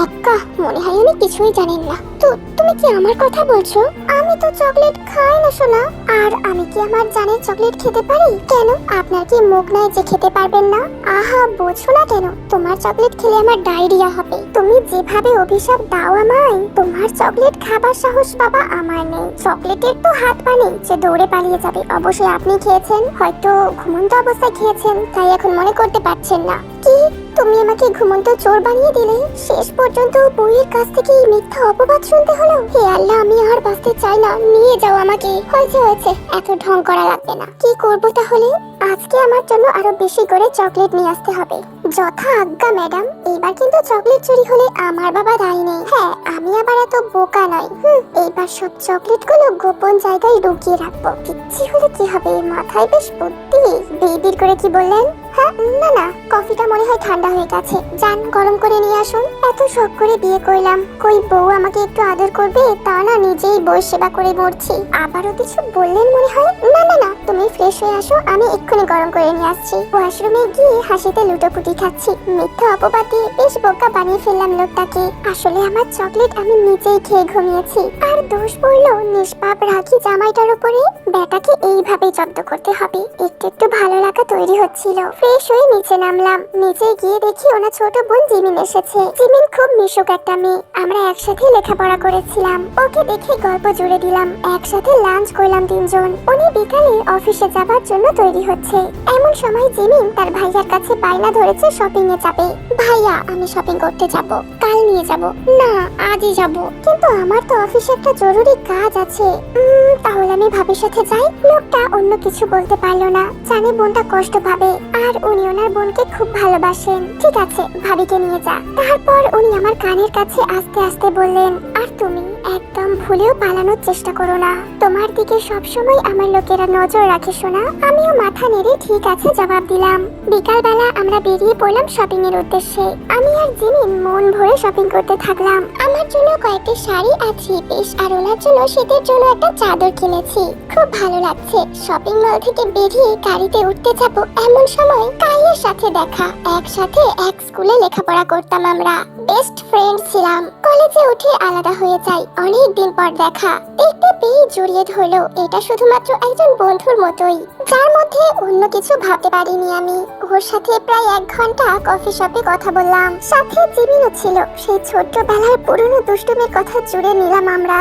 একা, মনে হয় উনি কিছুই জানেন না। তো তুমি কি আমার কথা বলছো? আমি তো চকলেট খাই না সোনা। আর আমি কি আমার জানের চকলেট খেতে পারি? কেন, আপনার কি মুখ নাই যে খেতে পারবেন না? আহা, বোঝো না কেন? তোমার চকলেট খেলে আমার ডায়রিয়া হবে। তুমি যেভাবে অভিশাপ দাও আমায়, তোমার চকলেট খাবার সাহস বাবা আমার নেই। চকলেটের তো হাত পা নেই যে দৌড়ে পালিয়ে যাবে। অবশ্যই আপনি খেয়েছেন, হয়তো ঘুমন্ত অবস্থায় খেয়েছেন, তাই এখন মনে করতে পারছেন না। কি, তুমি আমাকে ঘুমন্ত চোর বানিয়ে দিলে? শেষ পর্যন্ত বউয়ের কাছ থেকে এই মিথ্যা অপবাদ শুনতে হলো। হে আল্লাহ, আমি আর বাঁচতে চাই না, নিয়ে যাও আমাকে। হয়েছে হয়েছে, এত ঢং করা লাগবে না। কি করবো তাহলে? আজকে আমার জন্য আরো বেশি করে চকলেট নিয়ে আসতে হবে। যথা আজ্ঞা ম্যাডাম। এইবার কিন্তু চকলেট চুরি হলে আমার বাবা দায়ী নেই। হ্যাঁ, আমি আবার এত বোকা নয়। এইবার সব চকলেট গুলো গোপন জায়গায় লুকিয়ে রাখবো। পিচ্ছি হলে কি হবে, মাথায় বেশ বুদ্ধি। বিড়বিড় করে কি বললেন? হ্যাঁ, না না, কফিটা মনে হয় ঠান্ডা হয়ে গেছে। যান, গরম করে নিয়ে আসুন। এত শখ করে বিয়ে করলাম, কই বউ আমাকে একটু আদর করবে? তা না, নিজেই বউ সেবা করে মরছি। আবারও কিছু বললেন মনে হয়। না না না, তুমি ফ্রেশ হয়ে আসো, আমি এক্ষুনি গরম করে নিয়ে আসছি। ওয়াশরুমে গিয়ে হাসিতে লুটোপুটি খাচ্ছি। মিথ্যা অপবাদ দিয়ে বেশ বোকা বানিয়ে ফেললাম লোকটাকে। আসলে আমার চকলেট আমি নিজেই খেয়ে ঘুমিয়েছি। আর দোষ পড়লো নিষ্পাপ রাখি জামাইটার উপরে। বেটাকে এইভাবে জব্দ করতে হবে। একটু একটু ভালো লাগা তৈরি হচ্ছিল। ফ্রেশ হয়ে নিচে নামলাম। নিচে গিয়ে দেখি ওনার ছোট বোন জিমিন এসেছে। জিমিন খুব মিশুক একটা মেয়ে, আমরা একসাথে লেখাপড়া করেছিলাম। ওকে দেখে গল্প জুড়ে দিলাম। একসাথে লাঞ্চ করলাম তিনজন। উনি বিকালে অফিসে যাবার জন্য তৈরি হচ্ছে। এমন সময় জিমিন তার ভাইয়ার কাছে বায়না ধরেছে শপিং এ যাবে। ভাইয়া, আমি শপিং করতে যাব, কাল নিয়ে যাব। না, আজই যাব। কিন্তু আমার তো অফিসে একটা জরুরি কাজ আছে। তাহলে আমি ভাবির সাথে যাই। লোকটা অন্য কিছু বলতে পারলো না, জানে বোনটা কষ্ট পাবে, আর উনি ওনার বোনকে খুব ভালোবাসেন। ঠিক আছে, ভাবিকে নিয়ে যা। তারপর উনি আমার কানের কাছে আস্তে আস্তে বললেন, আর তুমি একদম ভুলেও পালানোর চেষ্টা করো না। তোমার দিকে সবসময় আমার লোকেরা নজর রাখে শোনা। আমিও মাথা নেড়ে ঠিক আছে জবাব দিলাম। বিকালবেলা আমরা বেরিয়ে পড়লাম শপিং এর উদ্দেশ্যে। আমি আর জিমিন মন ভরে শপিং করতে থাকলাম। আমার জন্য কয়েকটি শাড়ি আর থ্রি পিস, আর ওনার জন্য শীতের জন্য একটা চাদর কিনেছি। খুব ভালো লাগছে। শপিং মল থেকে বেরিয়ে গাড়িতে উঠতে যাবো এমন সময় কাইয়ের সাথে দেখা। একসাথে এক স্কুলে লেখাপড়া করতাম আমরা, বেস্ট ফ্রেন্ড ছিলাম। কলেজে উঠে আলাদা হয়ে যাই, অনেক দিন পর দেখা, দেখতে পেয়ে জড়িয়ে ধরলো। এটা শুধুমাত্র একজন বন্ধুর মতোই, যার মধ্যে অন্য কিছু ভাবতে পারিনি আমি। ওর সাথে প্রায় 1 ঘন্টা কফি শপে কথা বললাম, সাথে জিমিনও ছিল। সেই ছোট্টবেলার পুরনো দুষ্টুমির কথা জুড়ে নিলাম আমরা।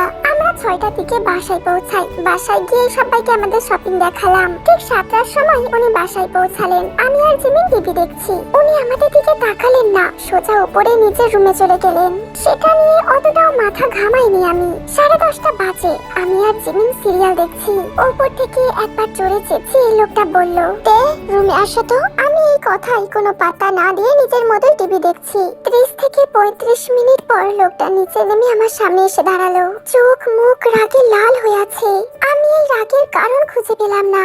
6টার দিকে বাসায় পৌঁছাই। বাসায় গিয়ে সবাইকে আমাদের শপিং দেখালাম। ঠিক 7টার সময় উনি বাসায় পৌঁছালেন। আমি আর জিমিন টিভি দেখছি। উনি আমাদের দিকে তাকালেন না, সোজা উপরে নিজের রুমে চলে গেলেন। সেটা নিয়ে অতটাও মাথা ঘামাইনি আমি। 10:30 বাজে। আমি আর জিমিন সিরিয়াল দেখছি। উপর থেকে একবার জোরে চেঁচিয়ে লোকটা বলল, "তে রুমে আসো তো।" আমি এই কথাই কোনো পাত্তা না দিয়ে নিজের মতোই টিভি দেখছি। 30 থেকে 35 মিনিট পর লোকটা নিচে নেমে আমার সামনে এসে দাঁড়ালো। চোখ মুখ রাগে লাল হয়ে আছে। আমি এই রাগের কারণ খুঁজে পেলাম না।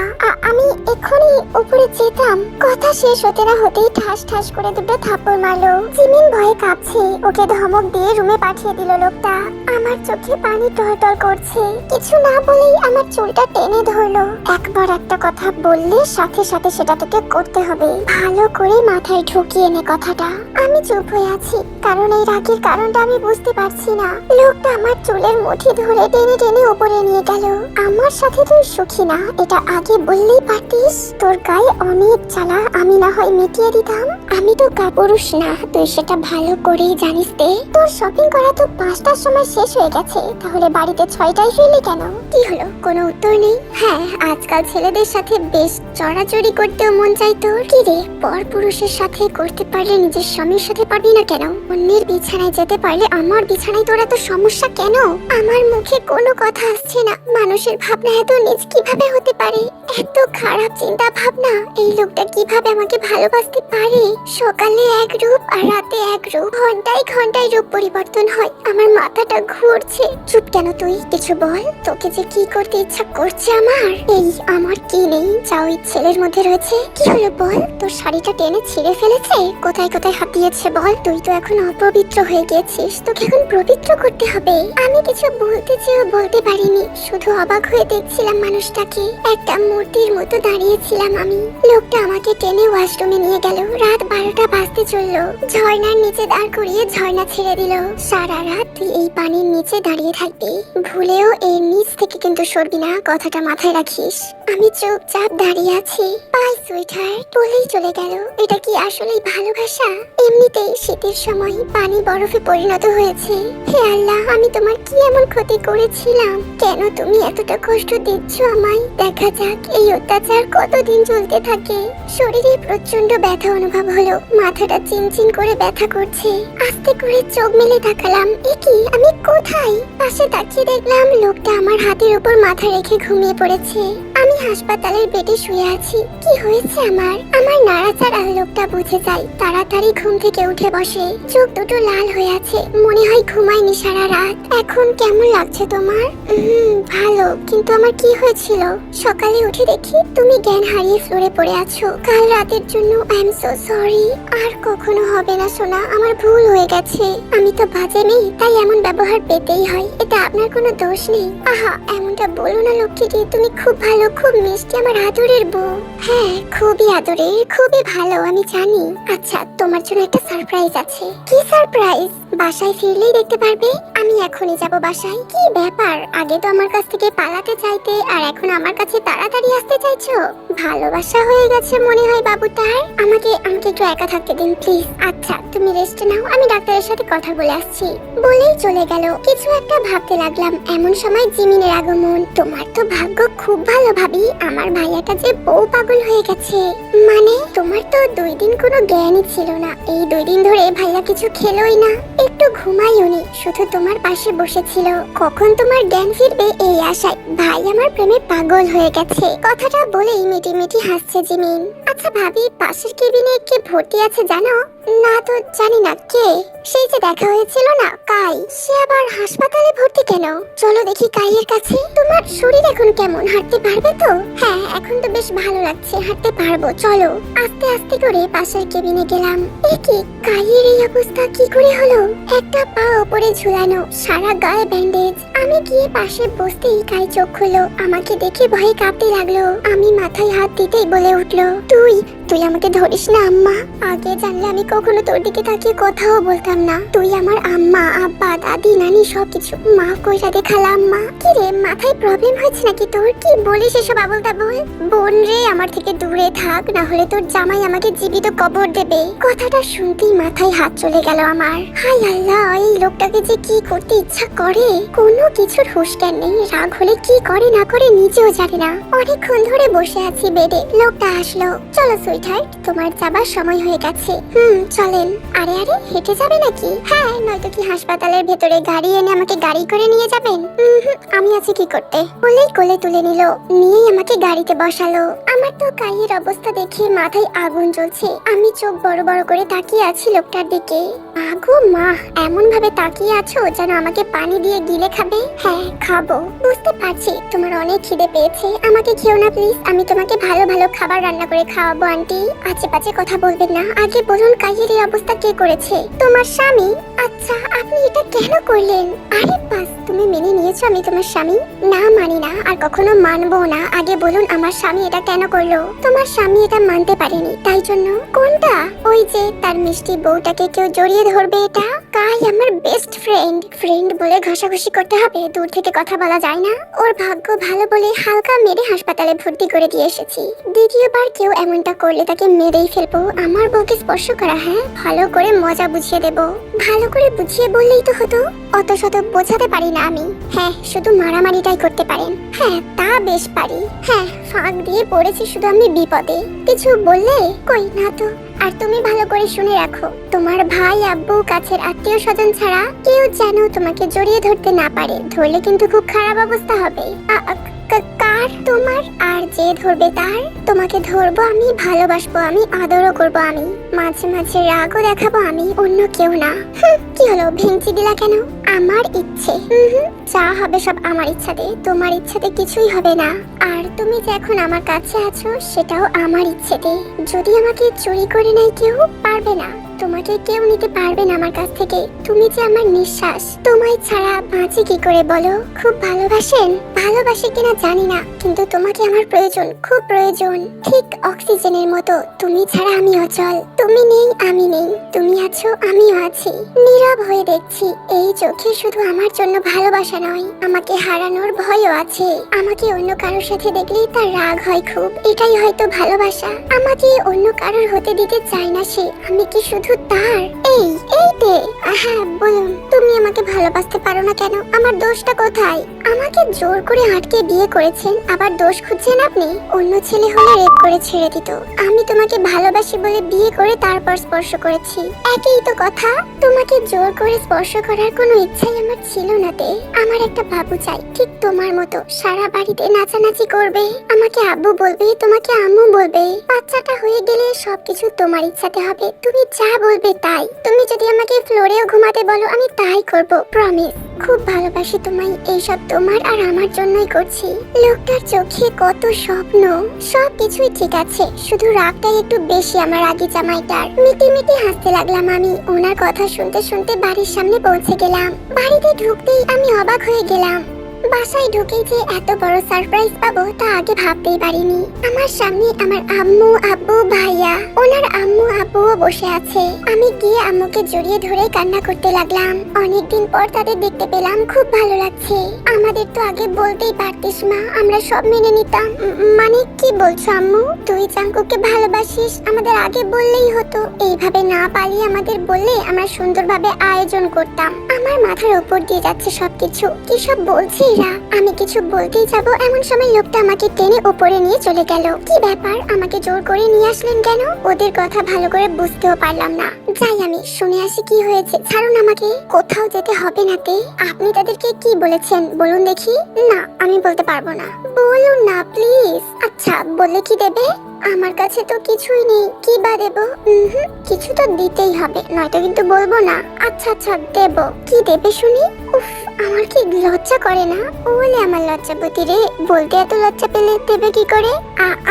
আমি এখনই উপরে যেতাম। কথা শেষ হতে না হতেই ঠাস ঠাস করে দুটো থাপ্পড় মারলো। জিমিন ভয়ে কাঁপছে। ওকে ধমক দিয়ে রুমে পাঠিয়ে দিল লোকটা। আমার চোখে পানি টলটল করছে। কিছু না বলেই আমার চুলটা টেনে ধরলো। একবার একটা কথা বললে সাথে সাথে সেটা তোকে করতে হবে। ভালো করে মাথায় ঢুকিয়ে নে কথাটা। আমি চুপ হয়ে আছি, কারণ এই রাগের কারণটা আমি বুঝতে পারছি না। লোকটা আমার চুলের মুঠি ধরে টেনে টেনে উপরে নিয়ে গেল। আমার সাথে তুই সুখী না, এটা আগে বললেই পারতিস। তোর গায়ে অনেক জ্বালা আমি না হয় মিটিয়ে দিতাম। আমি তো কাপুরুষ না, তুই সেটা ভালো করেই জানিস। তোর শপিং করা তো 5টার সময় শেষ হয়ে গেছে, তাহলে বাড়িতে 6টায় ফিরলি কেন? কি হলো, কোনো উত্তর নেই? হ্যাঁ, আজকাল ছেলেদের সাথে বেশ চড়াচড়ি করতেও মন চাই তোর। কি রে, পর পুরুষের সাথে করতে পারলে নিজের স্বামীর সাথে পারবি না কেন? অন্যের বিছানায় যেতে পারলে আমার বিছানায় তোর এত সমস্যা কেন? আমার মুখে কোনো কথা আসছে না। মানুষের ভাবনা এত নিজ কিভাবে হতে পারে? এত খারাপ চিন্তা ভাবনা। এই লোকটা কিভাবে আমাকে ভালোবাসতে পারে? সকালে এক রূপ আর রাতে এক রূপ, ঘন্টায় ঘন্টায় রূপ পরিবর্তন হয়। আমার মাথাটা ঘুরছে। চুপ কেন তুই? কিছু বল। তোকে যে কি করতে ইচ্ছা করছে আমার। এই আমার কি নেই যা ওই ছেলের মধ্যে রয়েছে? কি হলো বল? তোর শাড়িটা টেনে ছিঁড়ে ফেলেছে? কোথায় কোথায় হাত দিয়েছে বল? তুই তো এখন অপবিত্র হয়ে গেছিস, তোকে এখন পবিত্র করতে হবে। আমি কিছু বলতে চেয়েও বলতে পারিনি, শুধু অবাক হয়ে দেখছিলাম মানুষটাকে। একটা মূর্তির মতো দাঁড়িয়েছিলাম আমি। লোকটা আমাকে টেনে ওয়াশরুমে নিয়ে গেল। রাত 12টা বাজতে চললো। ঝর্ণার নিচে দাঁড় করিয়ে ঝর্ণা ছেড়ে দিল। সারা রাত তুই এই পানির নিচে দাঁড়িয়ে থাকবি, ভুলেও এর নিচ থেকে কিন্তু সরবি না, কথাটা মাথায় রাখিস। আমি চুপচাপ দাঁড়িয়ে আছি। বাই সুইটহার্ট বলেই চলে গেল। এটা কি আসলেই ভালোবাসা? এমনিতেই শীতের সময় পানি বরফে পরিণত হয়েছে। হে আল্লাহ, আমি তোমার কি এমন ক্ষতি করেছিলাম? কেন তুমি এতটা কষ্ট দিচ্ছ আমায়? দেখা যাক এই অত্যাচার কতদিন চলতে থাকে। শরীরে প্রচন্ড ব্যথা অনুভব হলো। মাথাটা চিনচিন করে ব্যথা করছে। আস্তে করে চোখ মেলে তাকালাম। এ কি, আমি কোথায়? পাশে তাকিয়ে দেখলাম লোকটা আমার হাতের উপর মাথা রেখে ঘুমিয়ে পড়েছে। আমি হাসপাতালের বেডে শুয়ে আছি। কি হয়েছে আমার? আমার নাড়াচাড়া লোকটা বুঝে যায়। তাড়াতাড়ি ঘুম থেকে উঠে বসে। চোখ দুটো লাল হয়ে আছে, মনে হয় ঘুমায়নি সারা রাত। এখন কেমন লাগছে তোমার? ভালো, কিন্তু আমার কি হয়েছিল? সকালে উঠে দেখি তুমি জ্ঞান হারিয়ে ফ্লোরে পড়ে আছো। কাল রাতের জন্য আই এম সো সরি। আর কখনো হবে না সোনা, আমার ভুল হয়ে গেছে। আমি তো বাজে মেয়ে, তাই এমন ব্যবহার পেতেই হয়। এটা আপনার কোনো দোষ নেই। আহা, এমনটা বলো না লক্ষ্মীটি। তুমি খুব ভালো, খুব মিষ্টি, আমার আদরের বউ। হ্যাঁ, খুবই আদরের, খুবই ভালো, আমি জানি। আচ্ছা, তোমার জন্য একটা সারপ্রাইজ আছে। কি সারপ্রাইজ? বাসায় ফিরলেই দেখতে পারবে। আমি এখনই যাব বাসায়। কি ব্যাপার, আগে তো আমার কাছ থেকে পালাতে চাইতে, আর এখন আমার কাছে তাড়াতাড়ি আসতে চাইছো? ভালোবাসা হয়ে গেছে মনে হয় বাবুটার। আমাকে একটু একা থাকতে দিন প্লিজ। আচ্ছা, তুমি রেস্ট নাও, আমি ডাক্তারের সাথে কথা বলে আসছি। বলেই চলে গেল। কিছু একটা ভাবতে লাগলাম। এমন সময় জিমিনের আগমন। তোমার তো ভাগ্য খুব ভালো ভাবি, আমার ভাইয়াটা যে বউ পাগল হয়ে গেছে। মানে তোমার তো 2 দিন কোনো জ্ঞানই ছিল না। এই 2 দিন ধরে ভাইয়া কিছু খেলোই না, একটু ঘুমাইওনি, শুধু তোমার পাশে বসেছিল। কখন তোমার জ্ঞান ফিরবে এই আশায় ভাই আমার প্রেমে পাগল হয়ে গেছে। কথাটা বলেই মিটি মিটি হাসছে জিমিন। আচ্ছা ভাবি, পাশের কেবিনে কে ভর্তি আছে জানো? না তো জানি না। কে? সেই যে দেখা হয়েছিল না, কাই। সে আবার হাসপাতালে ভর্তি কেন? চলো দেখি কাইয়ের কাছে। তোমার শরীর এখন কেমন? হাঁটতে পারবে তো? হ্যাঁ, এখন তো বেশ ভালো লাগছে, হাঁটতে পারবো। চলো। আস্তে আস্তে করে পাশের কেবিনে গেলাম। এ কি, কাইয়ের এই অবস্থা কি করে হলো? একটা পা উপরে ঝুলানো, সারা গায়ে ব্যান্ডেজ। আমি গিয়ে পাশে বসতেই কাই চোখ খুললো। আমাকে দেখে ভয়ে কাঁপতে লাগলো। আমি মাথায় হাত দিতেই বলে উঠলো, তুই আমাকে ধরিস না আম্মা। আগে জানলে আমি কখনো তোর দিকে তাকিয়ে কথাও বলতাম না। তুই আমার আম্মা, আব্বা, দাদি, নানি সবকিছু। মাফ কইরা দে খালা আম্মা। কি রে, মাথায় প্রবলেম হয়েছে নাকি তোর? কি বলিস এসব আবল তাবল? বোন রে, আমার থেকে দূরে থাক, না হলে তোর জামাই আমাকে জীবিত কবর দেবে। কথাটা শুনতেই মাথায় হাত চলে গেল আমার। হাই আল্লাহ, এই লোকটাকে যে কি করতে ইচ্ছা করে, কোনো কিছুর হুঁশ জ্ঞান নেই। রাগ হলে কি করে না করে নিজেও জানে না। অনেকক্ষণ ধরে বসে আছি বেডে, লোকটা আসলো। চলো সুইটহার্ট, তোমার যাবার সময় হয়ে গেছে। চলেন। আরে আরে, হেঁটে যাবে নাকি? হ্যাঁ, নয়তো কি হাসপাতালের ভেতরে গাড়ি এনে আমাকে গাড়ি করে নিয়ে যাবেন? আমি আছি কি করতে। বলেই কোলে তুলে নিল, নিয়েই আমাকে গাড়িতে বসালো। আমার তো কাইয়ের অবস্থা দেখে মাথায় আগুন জ্বলছে। আমি চোখ বড় বড় করে তাকিয়ে আছি লোকটার দিকে। আগো মা, এমন ভাবে তাকিয়ে আছো যেন আমাকে পানি দিয়ে গিলে খাবে। হ্যাঁ, খাবো। বুঝতে পারছি তোমার অনেক খিদে পেয়েছে। আমাকে খেও না প্লিজ, আমি তোমাকে ভালো ভালো খাবার রান্না করে খাওয়াবো আন্টি। আজে বাজে কথা বলবেন না। আগে বলুন, কাইয়ের এই অবস্থা কে করেছে? তোমার স্বামী। আচ্ছা, আপনি এটা কেন করলেন? আরে বাস, তুমি মেনে নিয়েছো আমি তোমার স্বামী? না, মানি না, আর কখনো মানবো না। আগে বলুন, আমার স্বামী এটা কেন করলো? তোমার স্বামী এটা মানতে পারেনি, তাই জন্য। কোনটা? ওই যে তার মিষ্টি বউটাকে কেউ জড়িয়ে ধরবে এটা। কাই আমার বেস্ট ফ্রেন্ড। ফ্রেন্ড বলে ঘষাঘষি করতে হবে, দূর থেকে কথা বলা যায় না। ওর ভাগ্য ভালো বলে হালকা মেরে হাসপাতালে ভর্তি করে দিয়ে এসেছি। দ্বিতীয়বার কেউ এমনটা করলে তাকে মেরেই ফেলবো। আমার বউকে স্পর্শ করা, হ্যাঁ, ভালো করে মজা বুঝিয়ে দেব। ভালো করে বুঝিয়ে বললেই তো হতো। অত শত বোঝাতে পারি না আমি। হ্যাঁ, শুধু মারামারিটাই করতে পারেন। হ্যাঁ, তা বেশ পারি। হ্যাঁ, ফাঁক দিয়ে পড়েছি শুধু আমি বিপদে। কিছু বললে? কই না তো। আর তুমি ভালো করে শুনে রাখো, তোমার ভাই, আব্বু, কাছের আত্মীয় স্বজন ছাড়া কেউ যেন তোমাকে জড়িয়ে ধরতে না পারে। ধরলে কিন্তু খুব খারাপ অবস্থা হবে। কার? তোমার? আর যে ধরবে তার? তোমাকে ধরবো আমি, ভালোবাসবো আমি, আদরও করবো আমি, মাঝে মাঝে রাগও দেখাবো আমি, অন্য কেউ না। কি হলো, ভেঙচি দিলা কেন? আমার ইচ্ছে। যা হবে সব আমার ইচ্ছাতে, তোমার ইচ্ছাতে কিছুই হবে না। আর তুমি যে এখন আমার কাছে আছো সেটাও আমার ইচ্ছেতে। যদি আমাকে চুরি করে নেয় কেউ, পারবে না। তোমাকে কেউ নিতে পারবে না আমার কাছ থেকে। তুমি যে আমার নিঃশ্বাস, তোমায় ছাড়া বাঁচি কি করে বলো? খুব ভালোবাসেন? ভালোবাসে কিনা জানি না, কিন্তু তোমাকে আমার প্রয়োজন, খুব প্রয়োজন। ঠিক অক্সিজেনের মতো তুমি ছাড়া আমি অচল। তুমি নেই, আমি নেই। তুমি আছো, আমিও আছি। নীরব হয়ে দেখছি এই চোখে শুধু আমার জন্য ভালোবাসা নয়, আমাকে হারানোর ভয়ও আছে। আমাকে অন্য কারোর সাথে দেখলেই তার রাগ হয় খুব। এটাই হয়তো ভালোবাসা। আমাকে অন্য কারোর হতে দিতে চায় না সে। আমি কি শুধু তার? এইতে। হ্যাঁ, বলুন, তুমি আমাকে ভালোবাসতে পারো না কেন? আমার দোষটা কোথায়? আমাকে জোর করে আটকে বিয়ে করেছেন, আবার দোষ খুঁজছেন আপনি? অন্য ছেলে হলে রেপ করে ছেড়ে দিত। আমি তোমাকে ভালোবাসি বলে বিয়ে করে তারপর স্পর্শ করেছি। একই তো কথা। তোমাকে জোর করে স্পর্শ করার কোনো ইচ্ছাই আমার ছিল না তে। আমার একটা বাবু চাই, ঠিক তোমার মতো, সারা বাড়িতে নাচানাচি করবে, আমাকে আব্বু বলবে, তোমাকে আম্মু বলবে। বাচ্চাটা হয়ে গেলে সবকিছু তোমার ইচ্ছাতে হবে। তুমি যা বলবে তাই। তুমি যদি আমাকে ফ্লোরেও ঘুমাতে বলো, আমি তাই করব, প্রমিস। খুব ভালোবাসি তোমায়, এইসব তোমার আর আমার জন্যই করছি। লোকটার চোখে কত স্বপ্ন। সবকিছুই ঠিক আছে, শুধু রাগটাই একটু বেশি আমার আগে জামাইটার। মিটি মিটি হাসতে লাগলাম আমি। ওনার কথা শুনতে শুনতে বাড়ির সামনে পৌঁছে গেলাম। বাড়িতে ঢুকতেই আমি অবাক হয়ে গেলাম। বাসায় ঢুকেই যে এত বড় সারপ্রাইজ পাবো তা আগে ভাবতেই পারিনি। আমার সামনে আমার আম্মু, আব্বু, ভাইয়া, ওনার আম্মু আব্বুও বসে আছে। আমি গিয়ে আম্মুকে জড়িয়ে ধরে কান্না করতে লাগলাম। অনেকদিন পর তাদের দেখতে পেলাম, খুব ভালো লাগছে। আমাদের তো আগে বলতেই পারতিস মা, আমরা সব মেনে নিতাম। মানে কি বলছো আম্মু? তুই জাঙ্কুকে ভালোবাসিস, আমাদের আগে বললেই হতো। এইভাবে না পালিয়ে আমাদের বললে আমরা সুন্দরভাবে আয়োজন করতাম। আমার মাথার উপর দিয়ে যাচ্ছে সবকিছু। কি সব বলছি? আমি কিছু বলতেই যাব, এমন সময় লোকটা আমাকে টেনে উপরে নিয়ে চলে গেল। কি ব্যাপার, আমাকে জোর করে নিয়ে আসলেন কেন? ওদের কথা ভালো করে বুঝতেও পারলাম না। যাই, আমি শুনে আসি কি হয়েছে। ছাড়ুন আমাকে। কোথাও যেতে হবে না তে। আপনি তাদেরকে কি বলেছেন বলুন দেখি। না, আমি বলতে পারবো না। বলুন না প্লিজ। আচ্ছা, বললে কি দেবে? আমার কাছে তো কিছুই নেই, কি বা দেব? কিছু তো দিতেই হবে, নয়তো কিন্তু বলবো না। আচ্ছা আচ্ছা, দেব। কি দেবে শুনি? উফ, আমার কি লজ্জা করে না? বলে আমার লজ্জাবতী রে, বলতে এত লজ্জা পেলে দেবে কি করে?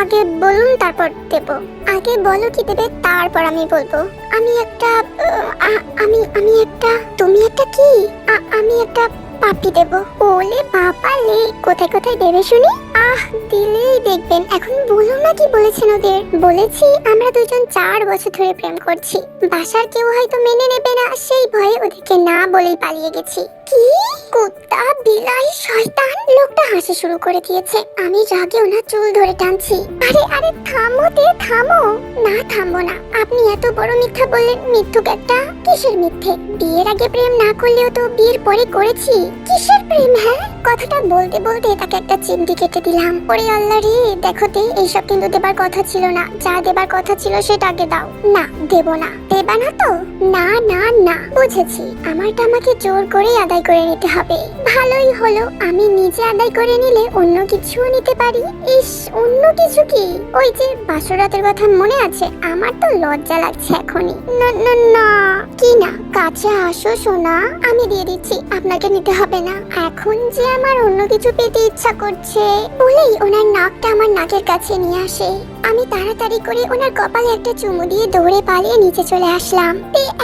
আগে বলুন তারপর দেব। আগে বলো কি দেবে, তারপর আমি বলবো। আমি একটা তুমি একটা কি? আমি একটা পাপ্পি দেব। ওলে বাবা লে, কোথায় কোথায় দেবে শুনি? দিলেই দেখবেন। এখন বলুন না কি বলেছেন ওদের। বলেছি আমরা দুজন 4 বছর ধরে প্রেম করছি। বাসার কেউ হয়তো মেনে নেবে না, সেই ভয়ে ওদেরকে না বলেই পালিয়ে গেছি। কি? কুত্তা, বিলাই, শয়তান! লোকটা হাসি শুরু করে দিয়েছে। আমি রাগে ওনার চুল ধরে টানছি। আরে আরে থামো তে, থামো। না, থামবো না। আপনি এত বড় মিথ্যা বললেন, মিথ্যুক একটা। কিসের মিথ্যে? বিয়ের আগে প্রেম না করলেও তো বিয়ের পরে করেছি। কিসের প্রেম? হ্যাঁ, কথাটা বলতে বলতে তাকে একটা চিমটি কেটে দিলাম। ওরে আল্লাহ রে, দেখো তে, এইসব কিন্তু দেবার কথা ছিল না। যা দেবার কথা ছিল সেটা আগে দাও। না, দেব না। দেবা না তো? না না না, বুঝেছি। আমারটা আমাকে জোর করে আদায় করে নিতে হবে। ভালোই হলো, আমি নিজে আদায় করে নিলে অন্য কিছুও নিতে পারি। ইস, অন্য কিছু কি? ওই যে বাসরাতের কথা মনে আছে? আমার তো লজ্জা লাগছে এখনই। না না না। কি না? কাছে আসো সোনা, আমি দিয়ে দিচ্ছি, আপনাকে নিতে হবে না। এখন যে আমার অন্য কিছু পেতে ইচ্ছা করছে বলেই ওনার নাকটা আমার নাকের কাছে নিয়ে আসে। আমি তাড়াতাড়ি করে ওনার কপালে একটা চুমু দিয়ে দৌড়ে পালিয়ে নিচে চলে আসলাম।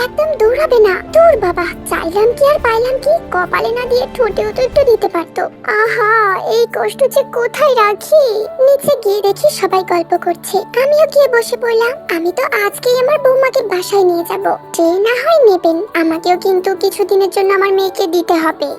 একদম দৌড়াবে না। দূর বাবা, চাইলাম কি আর পাইলাম কি? কপালে না দিয়ে ঠোঁটেও তো একটু দিতে পারতো। আহা, এই কষ্ট যে কোথায় রাখি। নিচে গিয়ে দেখি সবাই গল্প করছে, আমিও গিয়ে বসে পড়লাম। আমি তো আজকেই আমার বৌমাকে বাসায় নিয়ে যাব। যে না হয় নেবেন, আমাকেও কিন্তু কিছুদিনের জন্য আমার মেয়েকে দিতে হবে।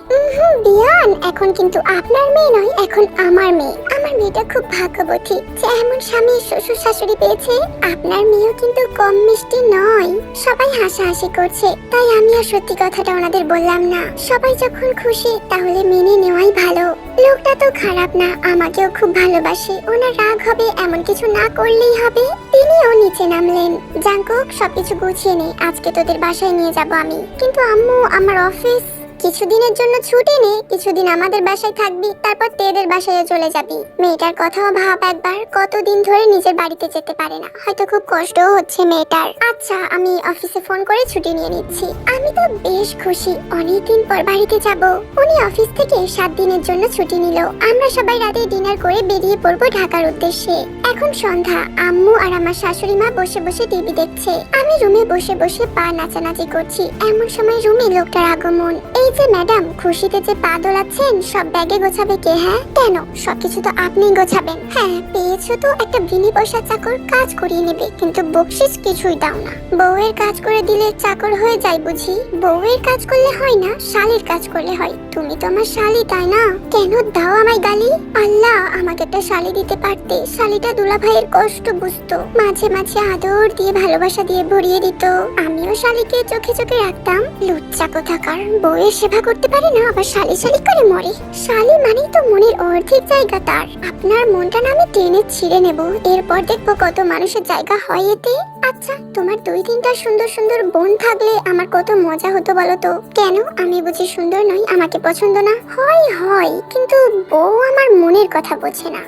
বিয়ান, এখন কিন্তু আপনার মেয়ে নয়, এখন আমার মেয়ে। আমার মেয়েটা খুব ভাগ্যবতী যে এমন স্বামী শ্বশুর শাশুড়ি পেয়েছে। আপনার মেয়েও কিন্তু কম মিষ্টি নয়। সবাই হাসাহাসি করছে, তাই আমি আর সত্যি কথাটা ওনাদের বললাম না। সবাই যখন খুশি তাহলে মেনে নেওয়াই ভালো। লোকটা তো খারাপ না, আমাকেও খুব ভালোবাসে। ওনার রাগ হবে এমন কিছু না করলেই হবে। তিনিও নিচে নামলেন। জাঙ্কুক, সবকিছু গুছিয়ে নে, আজকে তোদের বাসায় নিয়ে যাব আমি। কিন্তু আম্মু, আমার অফিস। কিছুদিনের জন্য ছুটি নে, কিছুদিন আমাদের বাসায় থাকবি, তারপর তেদের বাসায় চলে যাবি। মেয়েটার কথাও ভাব একবার, কতদিন ধরে নিজের বাড়িতে যেতে পারে না, হয়তো খুব কষ্টও হচ্ছে মেয়েটার। আচ্ছা, আমি অফিসে ফোন করে ছুটি নিয়ে নিচ্ছি। আমি তো বেশ খুশি, অনেকদিন পর বাড়িতে যাব। উনি অফিস থেকে 7 দিনের জন্য ছুটি নিল। আমরা সবাই রাতে ডিনার করে বেরিয়ে পড়বো ঢাকার উদ্দেশ্যে। এখন সন্ধ্যা, আম্মু আর আমার শাশুড়ি মা বসে বসে টিভি দেখছে। আমি রুমে বসে বসে পা নাচানাচি করছি। এমন সময় রুমে লোকটার আগমন। এই যে ম্যাডাম, খুশিতে যে পা দোলাচ্ছেন, সব ব্যাগে গোছাবে কে? হ্যাঁ, কেন? সবকিছু তো আপনিই গোছাবেন। হ্যাঁ, পেয়েছো তো একটা বিনি পয়সা চাকর, কাজ করিয়ে নেবে, কিন্তু বকশিস কিছুই দাও না। বউয়ের কাজ করে দিলে চাকর হয়ে যায় বুঝি? বউয়ের কাজ করলে হয় না, শালির কাজ করলে হয়। তুমি তো আমার শালি, তাই না? কেন দাও আমায় গালি? আল্লাহ, আমাকে একটা শালি দিতে পারতে। শালিটা দুলা ভাইয়ের কষ্ট বুঝতো, মাঝে মাঝে আদর দিয়ে ভালোবাসা দিয়ে ভরিয়ে দিত। আমিও শালিকে চোখে চোখে রাখতাম। লুচ্চা কোথাকার, বউয়ের সেবা করতে পারে না, আবার শালি শালি করে মরে। শালি মানেই তো মনের অর্ধেক জায়গা তার। আপনার মনটা না আমি টেনে ছিঁড়ে নেব, এরপর দেখবো কত মানুষের জায়গা হয় এতে। আচ্ছা, তোমার 2-3টা সুন্দর সুন্দর বোন থাকলে আমার কত মজা হতো বলো তো। কেন, আমি বুঝি সুন্দর নই? আমাকে পছন্দ না? হয় হয়, কিন্তু বউ আমার মনের কথা বোঝে না।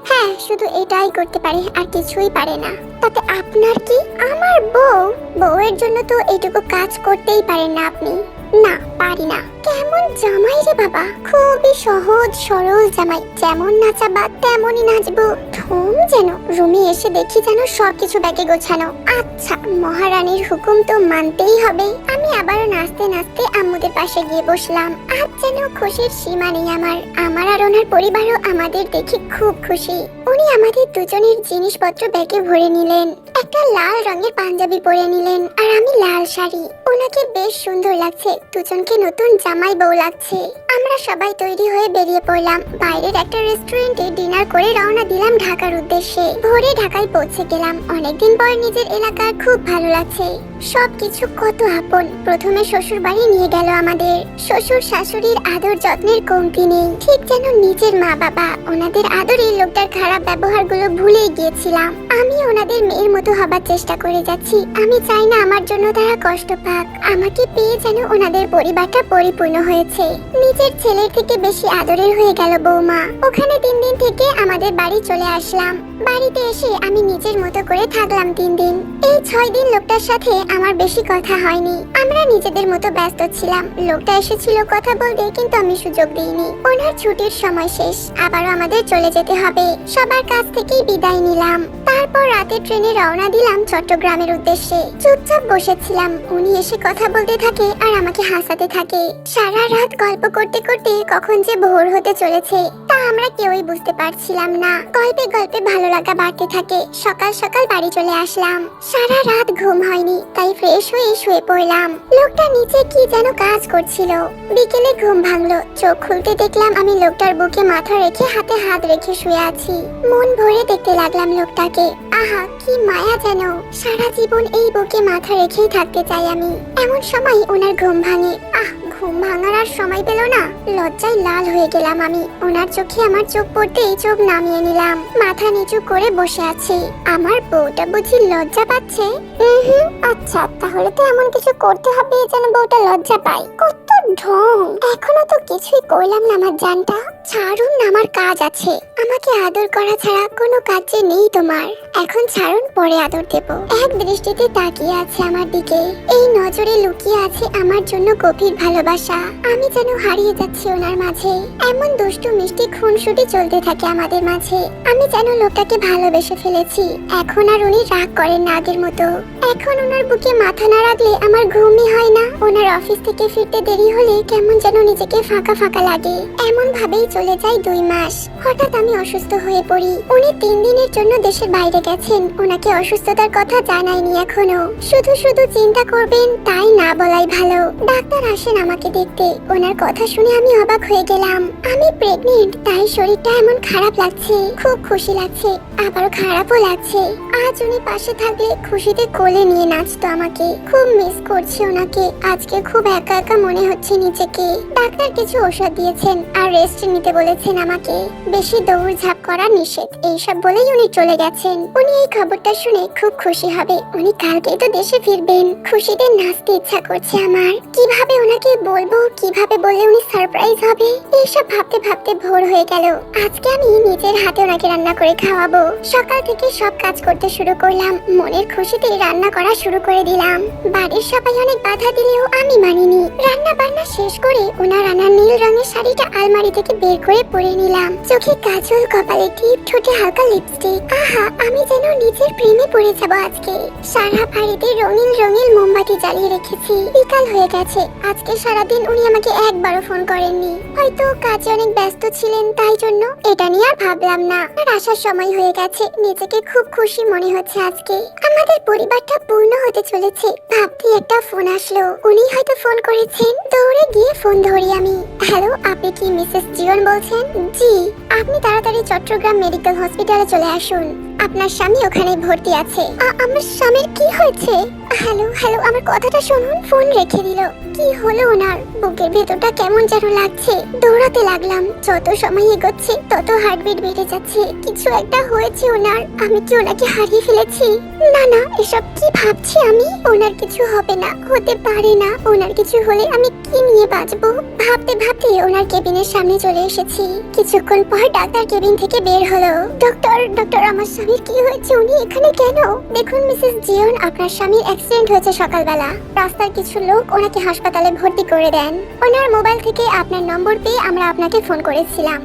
হ্যাঁ, শুধু এটাই করতে পারে, আর কিছুই পারে না। তাতে আপনার কি? আমার বউয়ের জন্য তো এইটুকু কাজ করতেই পারেন না আপনি? না, পারি না। কেমন জামাই রে বাবা, খুবই সহজ সরল জামাই। যেমন নাচাবা তেমনই নাচবো। থম যেন। রুমে এসে দেখি যেন সবকিছু ব্যাগে গোছানো। আচ্ছা, মহারানীর হুকুম তো মানতেই হবে। আমি আবারও নাচতে নাচতে আম্মুদের পাশে গিয়ে বসলাম। আজ যেন খুশির সীমা নেই আমার আর ওনার পরিবারও আমাদের দেখে খুব খুশি। উনি আমাদের দুজনের জিনিসপত্র ব্যাগে ভরে নিলেন। একটা লাল রঙের পাঞ্জাবি পরে নিলেন, আর আমি লাল শাড়ি। ওনাকে বেশ সুন্দর লাগছে, দুজনকে নতুন জামাই বউ লাগছে। আমরা সবাই তৈরি হয়ে বেরিয়ে পড়লাম। বাইরের একটা রেস্টুরেন্টে ডিনার করে রওনা দিলাম ঢাকার উদ্দেশ্যে। ভোরে ঢাকায় পৌঁছে গেলাম। অনেকদিন পর নিজের এলাকা, খুব ভালো লাগছে। সবকিছু কত আপন। প্রথমে শ্বশুর বাড়ি নিয়ে গেল আমাদের। শ্বশুর শাশুড়ির আদর যত্নের কমতি নেই, ঠিক যেন নিজের মা বাবা। ওনাদের আদরে লোকটার খারাপ ব্যবহারগুলো ভুলেই গিয়েছিলাম। আমি ওনাদের মেয়ের মতো হবার চেষ্টা করে যাচ্ছি। আমি চাই না আমার জন্য তারা কষ্ট পাক। আমাকে পেয়ে যেন ওনাদের পরিবারটা পরিপূর্ণ হয়েছে। নিজের ছেলের থেকে বেশি আদরের হয়ে গেল বৌমা। ওখানে 3 দিন থেকে আমাদের বাড়ি চলে আসলাম। বাড়িতে এসে আমি নিজের মতো করে থাকলাম 3 দিন। এই 6 দিন লোকটার সাথে আমার বেশি কথা হয়নি। আমরা নিজেদের মতো ব্যস্ত ছিলাম। লোকটা এসেছিল কথা বলতে, কিন্তু আমি সুযোগ দিইনি। ওনার ছুটির সময় শেষ, আবারও আমাদের চলে যেতে হবে। সবার কাছ থেকেই বিদায় নিলাম। তারপর এরপর রাতে ট্রেনে রওনা দিলাম চট্টগ্রামের উদ্দেশ্যে। চুপচাপ বসেছিলাম, উনি এসে কথা বলতে থাকে আর আমাকে হাসাতে থাকে। সারা রাত গল্প করতে করতে কখন যে ভোর হতে চলেছে তা আমরা কেউই বুঝতে পারছিলাম না। গল্পে গল্পে ভালো লাগা বাড়তে থাকে। সকাল সকাল বাড়ি চলে আসলাম। সারা রাত ঘুম হয়নি, তাই ফ্রেশ হয়ে শুয়ে পড়লাম। লোকটা নিচে কি যেন কাজ করছিল। বিকেলে ঘুম ভাঙলো, চোখ খুলতে দেখলাম আমি লোকটার বুকে মাথা রেখে হাতে হাত রেখে শুয়ে আছি। মন ভরে দেখতে লাগলাম লোকটাকে। আহা, কি মায়া যেন। সারা জীবন এই বুকে মাথা রেখেই থাকতে চাই আমি। এমন সময় ওনার ঘুম ভাঙে। ঘুম ভাঙার আর সময় পেল না, লজ্জায় লাল হয়ে গেলাম আমি। ওনার চোখে আমার চোখ পড়তেই চোখ নামিয়ে নিলাম। মাথা নিচু করে বসে আছি। আমার বউটা বুঝি লজ্জা পাচ্ছে? আচ্ছা, তাহলে তো এমন কিছু করতে হবে যেন বউটা লজ্জা পায়। কত ঢং! এখনো তো কিছুই করলাম না আমার জানটা। ছাড়ুন, আমার কাজ আছে। আমাকে আদর করা ছাড়া কোনো কাজ যে নেই তোমার। এখন ছাড়ুন, পরে আদর দেব। এক দৃষ্টিতে তাকিয়ে আছে আমার দিকে। এই নজরে লুকিয়ে আছে আমার জন্য গভীর ভালোবাসা। আমি যেন হারিয়ে যাচ্ছি ওনার মাঝে। এমন দুষ্টু মিষ্টি খুনসুটি চলতে থাকে আমাদের মাঝে। আমি যেন লোকটাকে ভালোবেসে ফেলেছি। এখন আর উনি রাগ করেন না আগের মতো। এখন ওনার বুকে মাথা না রাখলে আমার ঘুমই হয় না। ওনার অফিস থেকে ফিরতে দেরি হলে কেমন যেন নিজেকে ফাঁকা ফাঁকা লাগে। এমন ভাবেই চলে যায় 2 মাস। হঠাৎ আমি অসুস্থ হয়ে পড়ি। উনি 3 দিনের জন্য দেশের বাইরে গেছেন। ওনাকে অসুস্থতার কথা জানাইনি এখনো। শুধু শুধু চিন্তা করবেন তাই না বলাই ভালো। ডাক্তার আসেন আমাকে দেখতে। ওনার কথা শুনে আমি অবাক হয়ে গেলাম। আমি প্রেগনেন্ট, তাই শরীরটা এমন খারাপ লাগছে। খুব খুশি লাগছে, আবার খারাপও লাগছে। আজ উনি পাশে থাকলে খুশিতে কোলে নিয়ে নাচতো আমাকে। খুব মিস করছি ওনাকে। আজকে খুব একা একা মনে হচ্ছে নিজেকে। ডাক্তার কিছু ওষুধ দিয়েছেন আর রেস্ট নিতে বলেছেন আমাকে। বেশি দৌড়ঝাঁপ করা নিষেধ, এইসব বলেই উনি চলে গেছেন। উনি এই খবরটা শুনে খুব খুশি হবে। উনি কালকেই তো দেশে ফিরবেন। খুশিতে নাচতে ইচ্ছা করছে আমার। কিভাবে ওনাকে বলবো, কিভাবে বললে উনি সারপ্রাইজ হবে, এইসব ভাবতে ভাবতে ভোর হয়ে গেল। আজকে আমি নিজের হাতে ওনাকে রান্না করে খাওয়াবো। সকাল থেকে সব কাজ করতে শুরু করলাম। মনের খুশিতে রান্না করা শুরু করে দিলাম। বাড়ির সবাই অনেক বাধা দিলেও আমি মানিনি। রান্না বান্না শেষ করে ওনার আনা নীল রঙের শাড়িটা আলমারি থেকে বের করে পরে নিলাম। চোখে কাজল, কপালে টিপ, ঠোঁটে হালকা লিপস্টিক। আহা, আমি যেন নিজের প্রেমে পড়ে যাবো আজকে। সারা বাড়িতে রঙিন রঙিন মোমবাতি জ্বালিয়ে রেখেছি। বিকাল হয়ে গেছে। আজকে সারাদিন উনি আমাকে একবারও ফোন করেননি। হয়তো কাজে অনেক ব্যস্ত ছিলেন, তাই জন্য এটা নিয়ে আর ভাবলাম না। আর আসার সময় হয়ে গেছে। নিজেকে খুব খুশি মনে হচ্ছে আজকে। আমাদের পরিবারটা পূর্ণ হতে চলেছে ভাবতে একটা ফোন আসলো। উনি হয়তো ফোন করেছেন। দৌড়ে গিয়ে ফোন ধরি আমি। হ্যালো, আপনি কি মিসেস জিওন বলছেন? জি। আপনি তাড়াতাড়ি চট্টগ্রাম মেডিকেল হসপিটালে চলে আসুন। আপনার স্বামী ওখানে ভর্তি আছে। আমার স্বামীর কি হয়েছে? হ্যালো হ্যালো, আমার কথাটা শুনুন। ফোন রেখে দিল। কি হলো ওনার? বুকের ভেতরটা কেমন যেন লাগছে। দৌড়াতে লাগলাম। যত সময় এগোচ্ছে তত হার্টবিট বেড়ে যাচ্ছে। কিছু একটা হয়েছে ওনার। আমি কি ওনাকে হারিয়ে ফেলেছি? না না, এসব কি ভাবছি আমি? ওনার কিছু হবে না, হতে পারে না। ওনার কিছু হলে আমি কি নিয়ে বাঁচবো? ভাবতে ভাবতে ওনার কেবিনের সামনে চলে এসেছি। কিছুক্ষণ পর ডাক্তার কেবিন থেকে বের হলো। ডক্টর, আমার স্বামীর কি হয়েছে? উনি এখানে কেন? দেখুন মিসেস জিওন, আপনার স্বামীর অ্যাক্সিডেন্ট হয়েছে সকালবেলা। রাস্তার কিছু লোক ওনাকে হাসপাতালে ভর্তি করে দেন। ওনার মোবাইল থেকে আপনার নম্বর পেয়ে আমরা আপনাকে ফোন করেছিলাম।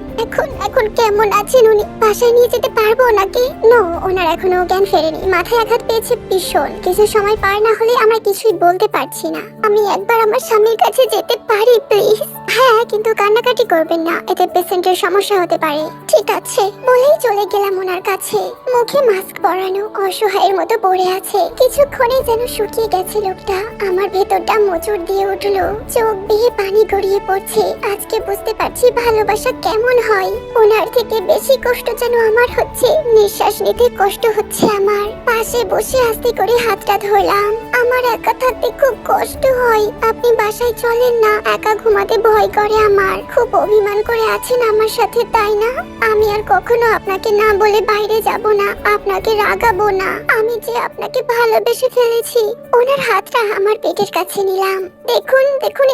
এখন কেমন আছেন উনি? বাসায় নিয়ে যেতে পারবো ওনাকে? নো, ওনার এখনো জ্ঞান ফেরেনি। মাথায় আঘাত পেয়েছে ভীষণ। কিছু সময় পার না হলে আমরা কিছুই বলতে পারছি না। আমি একবার আমার স্বামীর কাছে যেতে পারি প্লিজ? হ্যাঁ, কিন্তু কান্নাকাটি করবেন না, এতে পেশেন্টের সমস্যা হতে পারে। ঠিক আছে বলেই চলে গেলাম ওনার কাছে। মুখে মাস্ক পরানো, অসহায়ের মতো পড়ে আছে। কিছুক্ষণে যেন শুকিয়ে গেছে লোকটা। আমার ভেতরটা মোচড় দিয়ে উঠলো। চোখ বেয়ে পানি গড়িয়ে পড়ছে। আজকে বুঝতে পারছি ভালোবাসা কেমন হয়। ওনার থেকে বেশি কষ্ট যেন আমার হচ্ছে। নিঃশ্বাস নিতে কষ্ট হচ্ছে আমার। পাশে বসে আস্তে করে হাতটা ধরলাম। আমার একা থাকতে খুব কষ্ট হয়। আপনি বাসায় চলেন না, একা ঘুমাতে ভয় করে আমার। খুব অভিমান করে আছেন আমার সাথে, তাই না? আমি আর কখনো আপনাকে না বলে বাইরে যাব না, আপনাকে রাগাবো না। আমি যে আপনাকে ভালোবেসে ফেলেছি। ওনার হাতটা আমার পেটের কাছে নিলাম। দেখুন,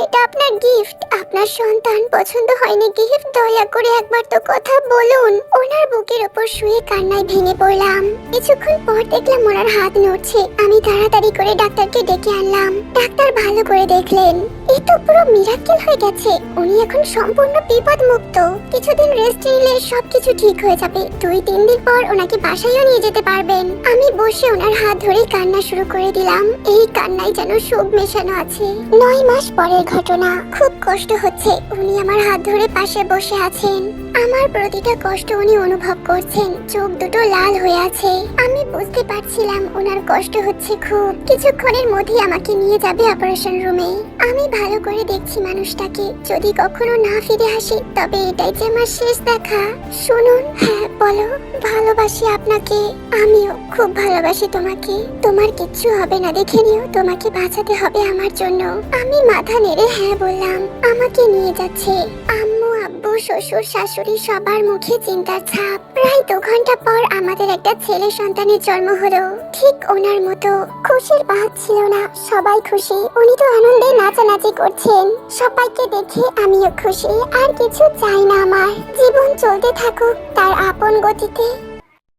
এটা আপনার গিফট। আপনার সন্তান পছন্দ হয়নি গিফট? দয়া করে একবার তো কথা বলুন। ওনার বুকের ওপর শুয়ে কান্নায় ভেঙে পড়লাম। কিছুক্ষণ পর দেখলাম ওনার হাত নড়ছে। আমি তাড়াতাড়ি করে ডাক্তারকে ডেকে আনলাম। ডাক্তার ভালো করে দেখলেন, এই তো পুরো মিরাক্কেল হয়ে গেছে। উনি এখন সম্পূর্ণ বিপদ মুক্ত। কিছুদিন রেস্ট নিলে সবকিছু ঠিক হয়ে যাবে। 2-3 দিন পর ওনাকে বাসায়ও নিয়ে যেতে পারবেন। আমি বসে ওনার হাত ধরে কান্না শুরু করে দিলাম। এই কান্নায় যেন সুখ মেশানো আছে। 9 মাস পরের ঘটনা। খুব কষ্ট হচ্ছে। উনি আমার হাত ধরে পাশে বসে আছেন। আমার প্রতিটা কষ্ট উনি অনুভব করছেন। চোখ দুটো লাল হয়ে আছে। আমি বুঝতে পারছিলাম ওনার কষ্ট হচ্ছে খুব। কিছুক্ষণের মধ্যেই আমাকে নিয়ে যাবে অপারেশন রুমে। আমি ভালো করে দেখছি মানুষটাকে। যদি কখনো না ফিরে আসি তবে এটাই যে আমার শেষ দেখা। শুনুন। হ্যাঁ বলো। ভালোবাসি আপনাকে। আমিও খুব ভালোবাসি তোমাকে। তোমার কিচ্ছু হবে না দেখে নিও। তোমাকে বাঁচাতে হবে আমার জন্য। আমি মাথা নেড়ে হ্যাঁ বললাম। আমাকে নিয়ে যাচ্ছে। আম্মু, আব্বু, শ্বশুর, শাশুড়ি সবার মুখে চিন্তার ছাপ। প্রায় 2 ঘন্টা পর আমাদের একটা ছেলে সন্তানের জন্ম হলো। ঠিক ওনার মতো। খুশির বাদ ছিল না। সবাই খুশি। উনি তো আনন্দে নাচানাচি করছেন। সবাইকে দেখে আমিও খুশি। আর কিছু চাই না আমার। জীবন চলতে থাকুক তার আপন গতিতে।